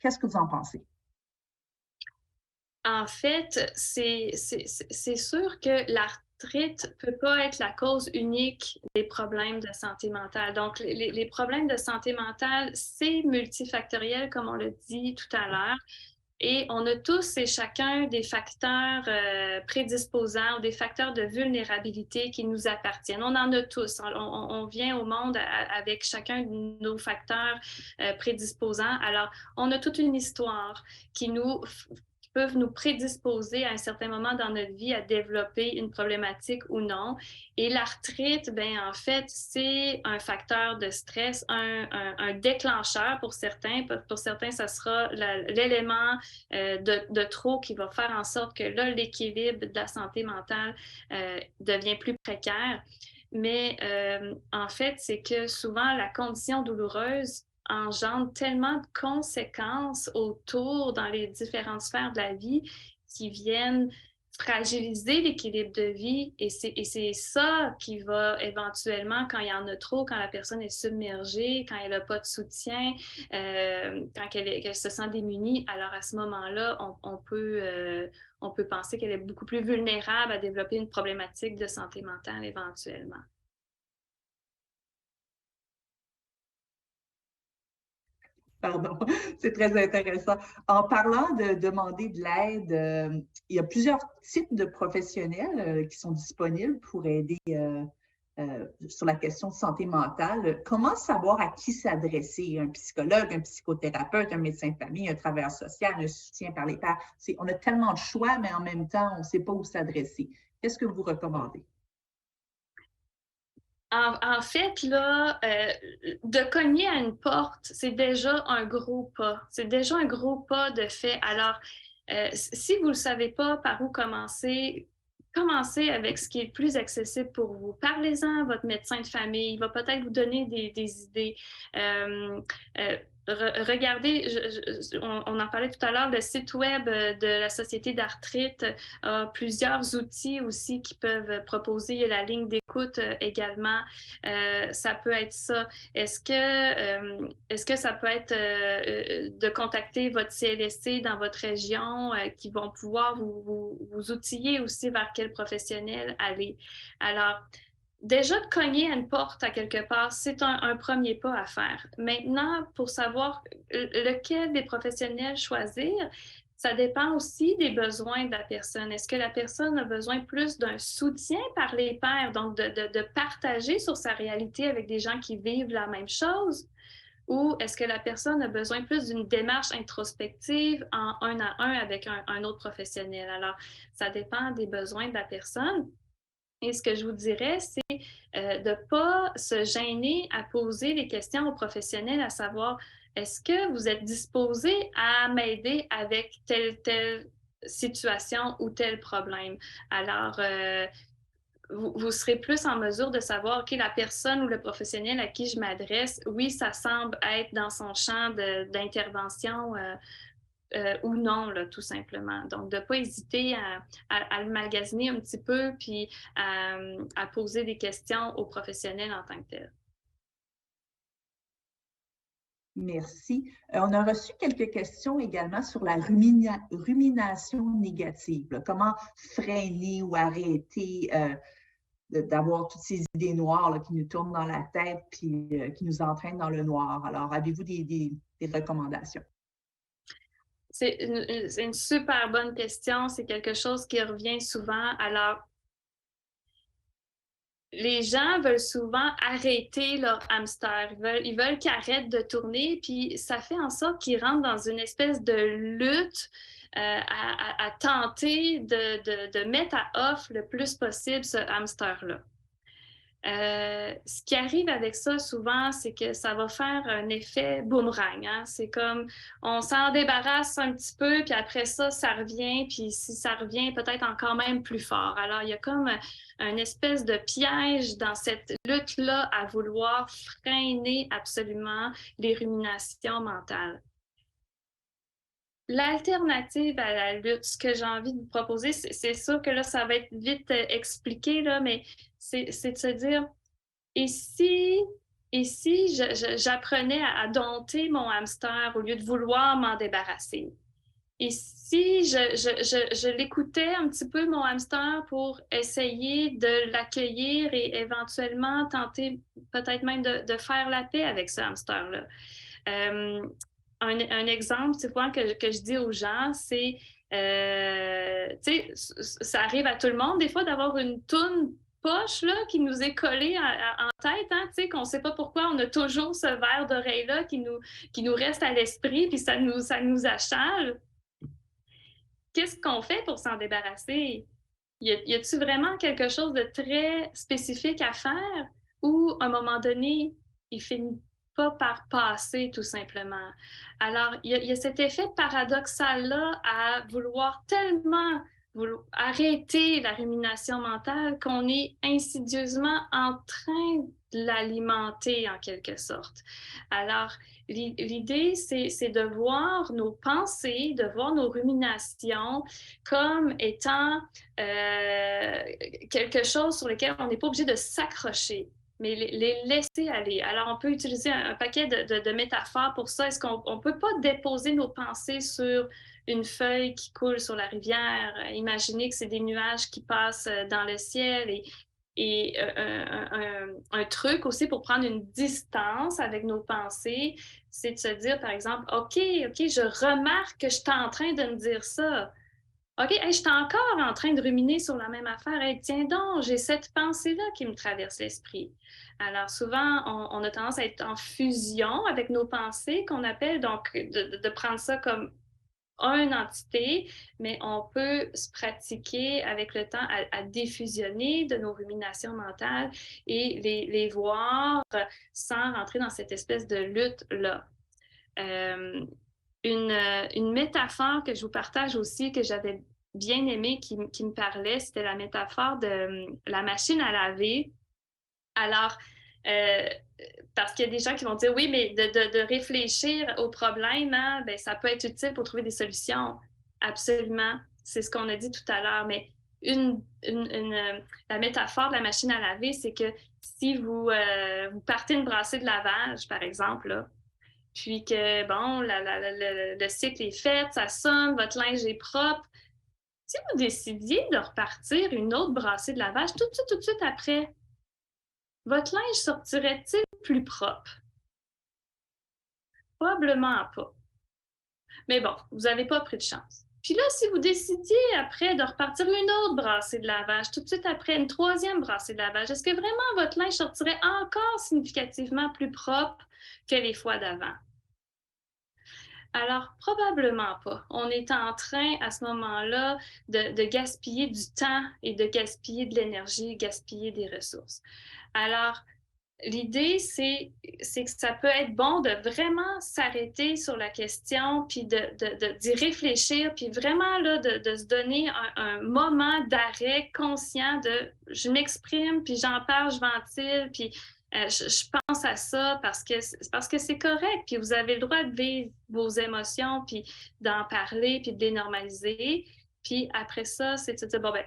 Qu'est-ce que vous en pensez? En fait, c'est sûr que l'arthrite ne peut pas être la cause unique des problèmes de santé mentale. Donc, les problèmes de santé mentale, c'est multifactoriel, comme on l'a dit tout à l'heure. Et on a tous et chacun des facteurs prédisposants ou des facteurs de vulnérabilité qui nous appartiennent. On en a tous. On vient au monde avec chacun de nos facteurs prédisposants. Alors, on a toute une histoire qui peuvent nous prédisposer à un certain moment dans notre vie à développer une problématique ou non. Et l'arthrite, ben en fait, c'est un facteur de stress, un déclencheur pour certains. Pour certains, ça sera l'élément de trop qui va faire en sorte que là, l'équilibre de la santé mentale devient plus précaire. Mais en fait, c'est que souvent, la condition douloureuse engendre tellement de conséquences autour dans les différentes sphères de la vie qui viennent fragiliser l'équilibre de vie et c'est ça qui va éventuellement, quand il y en a trop, quand la personne est submergée, quand elle n'a pas de soutien, quand qu'elle se sent démunie, alors à ce moment-là, on peut penser qu'elle est beaucoup plus vulnérable à développer une problématique de santé mentale éventuellement. Pardon, c'est très intéressant. En parlant de demander de l'aide, il y a plusieurs types de professionnels qui sont disponibles pour aider sur la question de santé mentale. Comment savoir à qui s'adresser? Un psychologue, un psychothérapeute, un médecin de famille, un travailleur social, un soutien par les pairs. On a tellement de choix, mais en même temps, on ne sait pas où s'adresser. Qu'est-ce que vous recommandez? En fait, là, de cogner à une porte, c'est déjà un gros pas. C'est déjà un gros pas de fait. Alors, si vous ne savez pas par où commencer, commencez avec ce qui est le plus accessible pour vous. Parlez-en à votre médecin de famille. Il va peut-être vous donner des idées. Euh, euh, regardez, on en parlait tout à l'heure, le site web de la Société d'arthrite a plusieurs outils aussi qui peuvent proposer. Il y a la ligne d'écoute également. Ça peut être ça. Est-ce que ça peut être de contacter votre CLSC dans votre région qui vont pouvoir vous outiller aussi vers quel professionnel aller? Alors, déjà, de cogner à une porte à quelque part, c'est un premier pas à faire. Maintenant, pour savoir lequel des professionnels choisir, ça dépend aussi des besoins de la personne. Est-ce que la personne a besoin plus d'un soutien par les pairs, donc de partager sur sa réalité avec des gens qui vivent la même chose? Ou est-ce que la personne a besoin plus d'une démarche introspective en un à un avec un autre professionnel? Alors, ça dépend des besoins de la personne. Et ce que je vous dirais, c'est de ne pas se gêner à poser des questions aux professionnels, à savoir, est-ce que vous êtes disposé à m'aider avec telle situation ou tel problème? Alors, vous serez plus en mesure de savoir, OK, la personne ou le professionnel à qui je m'adresse, oui, ça semble être dans son champ d'intervention ou non, là, tout simplement. Donc, de ne pas hésiter à le magasiner un petit peu, puis à poser des questions aux professionnels en tant que tel. Merci. On a reçu quelques questions également sur la rumination négative. Là. Comment freiner ou arrêter d'avoir toutes ces idées noires là, qui nous tournent dans la tête puis qui nous entraînent dans le noir. Alors, avez-vous des recommandations? C'est une super bonne question. C'est quelque chose qui revient souvent. Alors, les gens veulent souvent arrêter leur hamster. Ils veulent qu'il arrête de tourner, puis ça fait en sorte qu'ils rentrent dans une espèce de lutte à tenter de mettre à off le plus possible ce hamster-là. Ce qui arrive avec ça souvent, c'est que ça va faire un effet boomerang. Hein? C'est comme on s'en débarrasse un petit peu, puis après ça, ça revient, puis si ça revient, peut-être encore même plus fort. Alors, il y a comme une espèce de piège dans cette lutte-là à vouloir freiner absolument les ruminations mentales. L'alternative à la lutte, ce que j'ai envie de vous proposer, c'est sûr que là, ça va être vite expliqué, là, mais c'est de se dire, et si, j'apprenais à dompter mon hamster au lieu de vouloir m'en débarrasser? Et si je l'écoutais un petit peu, mon hamster, pour essayer de l'accueillir et éventuellement tenter peut-être même de faire la paix avec ce hamster-là? un exemple, tu vois, que je dis aux gens, c'est, tu sais, ça arrive à tout le monde, des fois, d'avoir une toune poche là, qui nous est collée en tête, hein, tu sais, qu'on ne sait pas pourquoi on a toujours ce verre d'oreille-là qui nous reste à l'esprit, puis ça nous achale. Qu'est-ce qu'on fait pour s'en débarrasser? Y a-t-il vraiment quelque chose de très spécifique à faire ou, à un moment donné, il finit pas par passer, tout simplement? Alors, il y a cet effet paradoxal-là à vouloir tellement arrêter la rumination mentale qu'on est insidieusement en train de l'alimenter, en quelque sorte. Alors, l'idée, c'est de voir nos pensées, de voir nos ruminations comme étant quelque chose sur lequel on n'est pas obligé de s'accrocher, mais les laisser aller. Alors, on peut utiliser un paquet de métaphores pour ça. Est-ce qu'on ne peut pas déposer nos pensées sur une feuille qui coule sur la rivière? Imaginez que c'est des nuages qui passent dans le ciel et un truc aussi pour prendre une distance avec nos pensées, c'est de se dire, par exemple, OK, je remarque que je suis en train de me dire ça. OK, hey, je suis encore en train de ruminer sur la même affaire. Hey, tiens donc, j'ai cette pensée-là qui me traverse l'esprit. Alors souvent, on a tendance à être en fusion avec nos pensées, qu'on appelle donc de prendre ça comme une entité, mais on peut se pratiquer avec le temps à défusionner de nos ruminations mentales et les voir sans rentrer dans cette espèce de lutte-là. Une métaphore que je vous partage aussi, que j'avais bien aimée, qui me parlait, c'était la métaphore de la machine à laver. Alors, parce qu'il y a des gens qui vont dire, oui, mais de réfléchir au problème, hein, ben, ça peut être utile pour trouver des solutions. Absolument. C'est ce qu'on a dit tout à l'heure. Mais la métaphore de la machine à laver, c'est que si vous partez une brassée de lavage, par exemple, là, puis que, bon, le cycle est fait, ça sonne, votre linge est propre. Si vous décidiez de repartir une autre brassée de lavage tout de suite après, votre linge sortirait-il plus propre? Probablement pas. Mais bon, vous n'avez pas pris de chance. Puis là, si vous décidiez après de repartir une autre brassée de lavage, tout de suite après une troisième brassée de lavage, est-ce que vraiment votre linge sortirait encore significativement plus propre que les fois d'avant? Alors, probablement pas. On est en train, à ce moment-là, de gaspiller du temps et de gaspiller de l'énergie, gaspiller des ressources. Alors, l'idée, c'est que ça peut être bon de vraiment s'arrêter sur la question, puis d'y réfléchir, puis vraiment là, de se donner un moment d'arrêt conscient de je m'exprime, puis j'en parle, je ventile, puis je pense à ça parce que c'est correct, puis vous avez le droit de vivre vos émotions, puis d'en parler, puis de les normaliser. Puis après ça, c'est de se dire, bon, ben,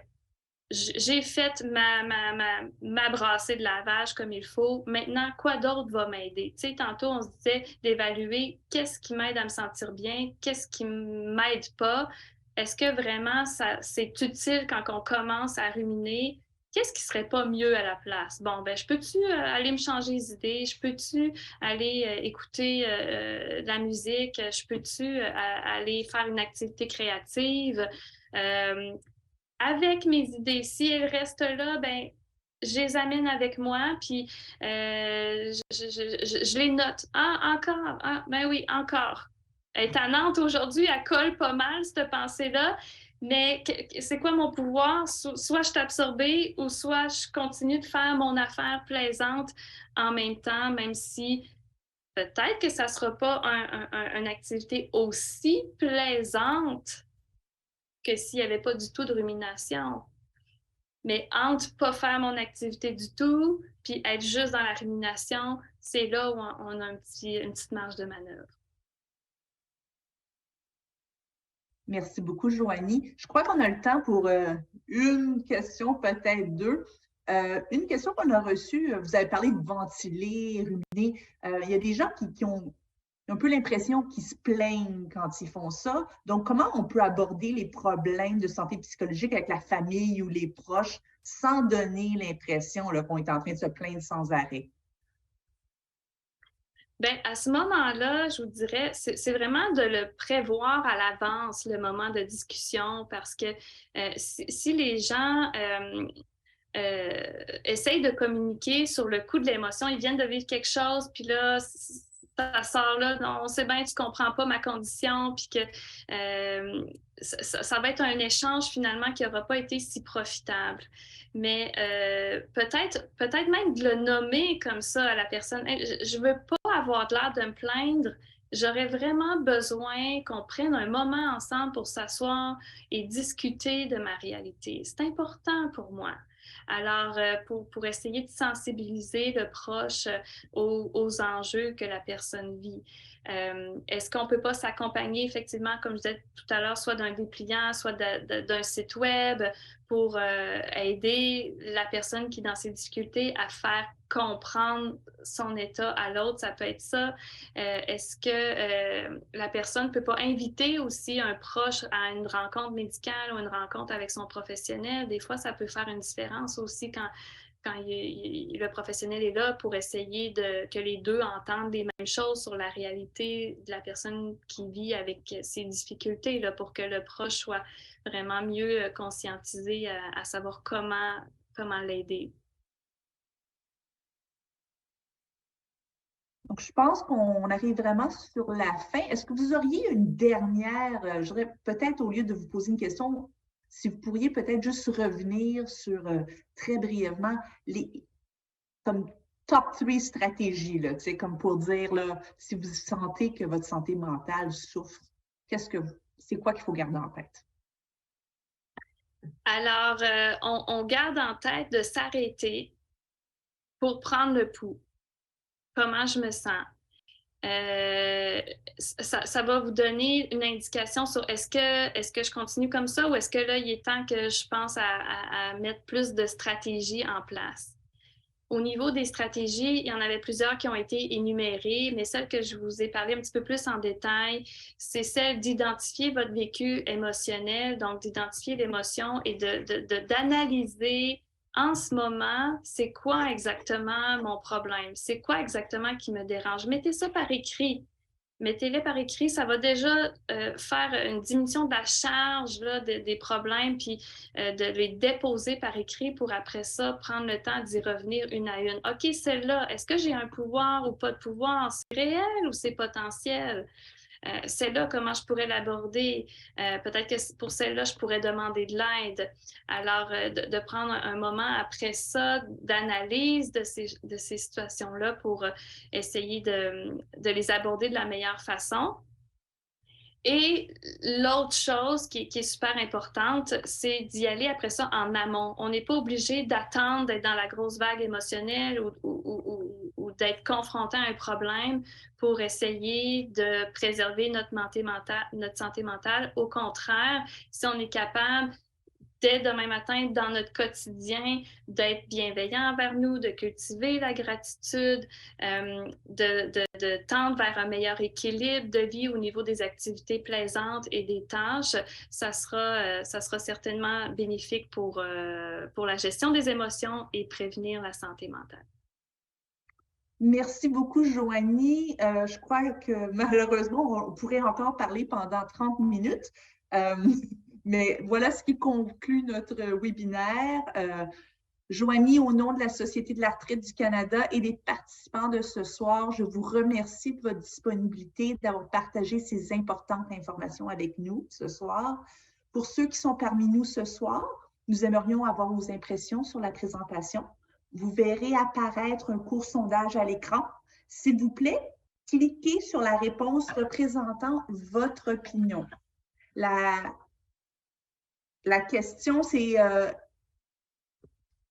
j'ai fait ma brassée de lavage comme il faut. Maintenant, quoi d'autre va m'aider? Tu sais, tantôt, on se disait d'évaluer qu'est-ce qui m'aide à me sentir bien, qu'est-ce qui ne m'aide pas. Est-ce que vraiment c'est utile quand on commence à ruminer? Qu'est-ce qui serait pas mieux à la place? Bon, ben, je peux-tu aller me changer les idées? Je peux-tu aller écouter de la musique? Je peux-tu aller faire une activité créative? Avec mes idées, si elles restent là, ben, je les amène avec moi, puis je les note. Ah, encore, ah, ben oui, encore. Elle est tannante aujourd'hui, elle colle pas mal, cette pensée-là, mais c'est quoi mon pouvoir? Soit je suis absorbée ou soit je continue de faire mon affaire plaisante en même temps, même si peut-être que ça ne sera pas une activité aussi plaisante que s'il n'y avait pas du tout de rumination. Mais entre pas faire mon activité du tout, puis être juste dans la rumination, c'est là où on a une petite marge de manœuvre. Merci beaucoup, Joanie. Je crois qu'on a le temps pour une question, peut-être deux. Une question qu'on a reçue, vous avez parlé de ventiler, ruminer. Il y a des gens qui ont un peu l'impression qu'ils se plaignent quand ils font ça. Donc, comment on peut aborder les problèmes de santé psychologique avec la famille ou les proches sans donner l'impression qu'on est en train de se plaindre sans arrêt? Bien, à ce moment-là, je vous dirais, c'est vraiment de le prévoir à l'avance, le moment de discussion, parce que si les gens essayent de communiquer sur le coup de l'émotion, ils viennent de vivre quelque chose, puis là, ça sort là, non, on sait bien, tu comprends pas ma condition, puis que ça va être un échange finalement qui n'aura pas été si profitable. Mais peut-être même de le nommer comme ça à la personne. Hey, je veux pas avoir l'air de me plaindre. J'aurais vraiment besoin qu'on prenne un moment ensemble pour s'asseoir et discuter de ma réalité. C'est important pour moi. Alors, pour essayer de sensibiliser le proche aux enjeux que la personne vit. Est-ce qu'on ne peut pas s'accompagner effectivement, comme je disais tout à l'heure, soit d'un dépliant, soit d'un site web pour aider la personne qui est dans ses difficultés à faire comprendre son état à l'autre, ça peut être ça. Est-ce que la personne ne peut pas inviter aussi un proche à une rencontre médicale ou une rencontre avec son professionnel? Des fois, ça peut faire une différence aussi quand le professionnel est là pour essayer que les deux entendent les mêmes choses sur la réalité de la personne qui vit avec ces difficultés, là, pour que le proche soit vraiment mieux conscientisé à savoir comment l'aider. Donc, je pense qu'on arrive vraiment sur la fin. Est-ce que vous auriez une dernière, je dirais peut-être au lieu de vous poser une question, si vous pourriez peut-être juste revenir sur très brièvement les comme top 3 stratégies, là, comme pour dire là, si vous sentez que votre santé mentale souffre, c'est quoi qu'il faut garder en tête? Alors, on garde en tête de s'arrêter pour prendre le pouls. Comment je me sens? Ça va vous donner une indication sur est-ce que je continue comme ça ou est-ce que là, il est temps que je pense à mettre plus de stratégies en place. Au niveau des stratégies, il y en avait plusieurs qui ont été énumérées, mais celle que je vous ai parlé un petit peu plus en détail, c'est celle d'identifier votre vécu émotionnel, donc d'identifier l'émotion et d'analyser en ce moment, c'est quoi exactement mon problème? C'est quoi exactement qui me dérange? Mettez ça par écrit. Mettez-les par écrit, ça va déjà faire une diminution de la charge là, des problèmes, puis de les déposer par écrit pour après ça prendre le temps d'y revenir une à une. OK, celle-là, est-ce que j'ai un pouvoir ou pas de pouvoir? C'est réel ou c'est potentiel? Celle-là, comment je pourrais l'aborder? Peut-être que pour celle-là, je pourrais demander de l'aide. Alors, de prendre un moment après ça d'analyse de ces situations-là pour essayer de les aborder de la meilleure façon. Et l'autre chose qui est super importante, c'est d'y aller après ça en amont. On n'est pas obligé d'attendre d'être dans la grosse vague émotionnelle ou d'être confronté à un problème pour essayer de préserver notre santé mentale. Au contraire, si on est capable dès demain matin, dans notre quotidien, d'être bienveillant envers nous, de cultiver la gratitude, de tendre vers un meilleur équilibre de vie au niveau des activités plaisantes et des tâches, ça sera certainement bénéfique pour la gestion des émotions et prévenir la santé mentale. Merci beaucoup, Joanie. Je crois que malheureusement, on pourrait encore parler pendant 30 minutes. Mais voilà ce qui conclut notre webinaire. Joanie, au nom de la Société de la retraite du Canada et des participants de ce soir, je vous remercie de votre disponibilité, d'avoir partagé ces importantes informations avec nous ce soir. Pour ceux qui sont parmi nous ce soir, nous aimerions avoir vos impressions sur la présentation. Vous verrez apparaître un court sondage à l'écran. S'il vous plaît, cliquez sur la réponse représentant votre opinion. La question, c'est...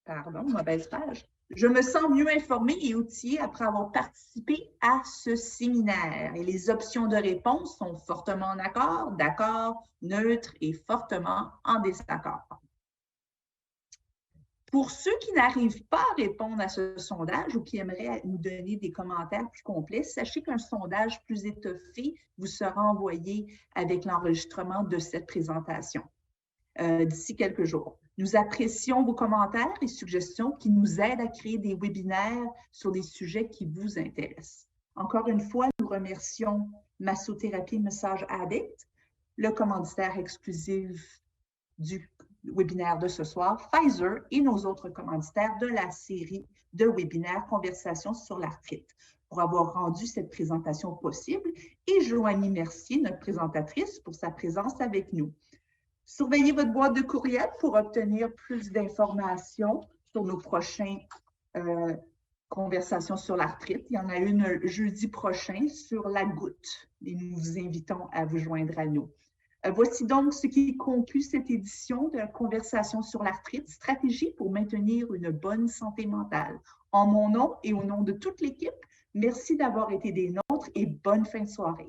pardon, mauvaise page. Je me sens mieux informée et outillée après avoir participé à ce séminaire. Et les options de réponse sont fortement en accord, d'accord, neutre et fortement en désaccord. Pour ceux qui n'arrivent pas à répondre à ce sondage ou qui aimeraient nous donner des commentaires plus complets, sachez qu'un sondage plus étoffé vous sera envoyé avec l'enregistrement de cette présentation d'ici quelques jours. Nous apprécions vos commentaires et suggestions qui nous aident à créer des webinaires sur des sujets qui vous intéressent. Encore une fois, nous remercions Massothérapie Massage Addict, le commanditaire exclusif du webinaire de ce soir, Pfizer et nos autres commanditaires de la série de webinaires Conversations sur l'arthrite pour avoir rendu cette présentation possible, et Joanie Mercier, notre présentatrice, pour sa présence avec nous. Surveillez votre boîte de courriel pour obtenir plus d'informations sur nos prochains conversations sur l'arthrite. Il y en a une jeudi prochain sur la goutte et nous vous invitons à vous joindre à nous. Voici donc ce qui conclut cette édition de Conversations sur l'arthrite, stratégie pour maintenir une bonne santé mentale. En mon nom et au nom de toute l'équipe, merci d'avoir été des nôtres et bonne fin de soirée.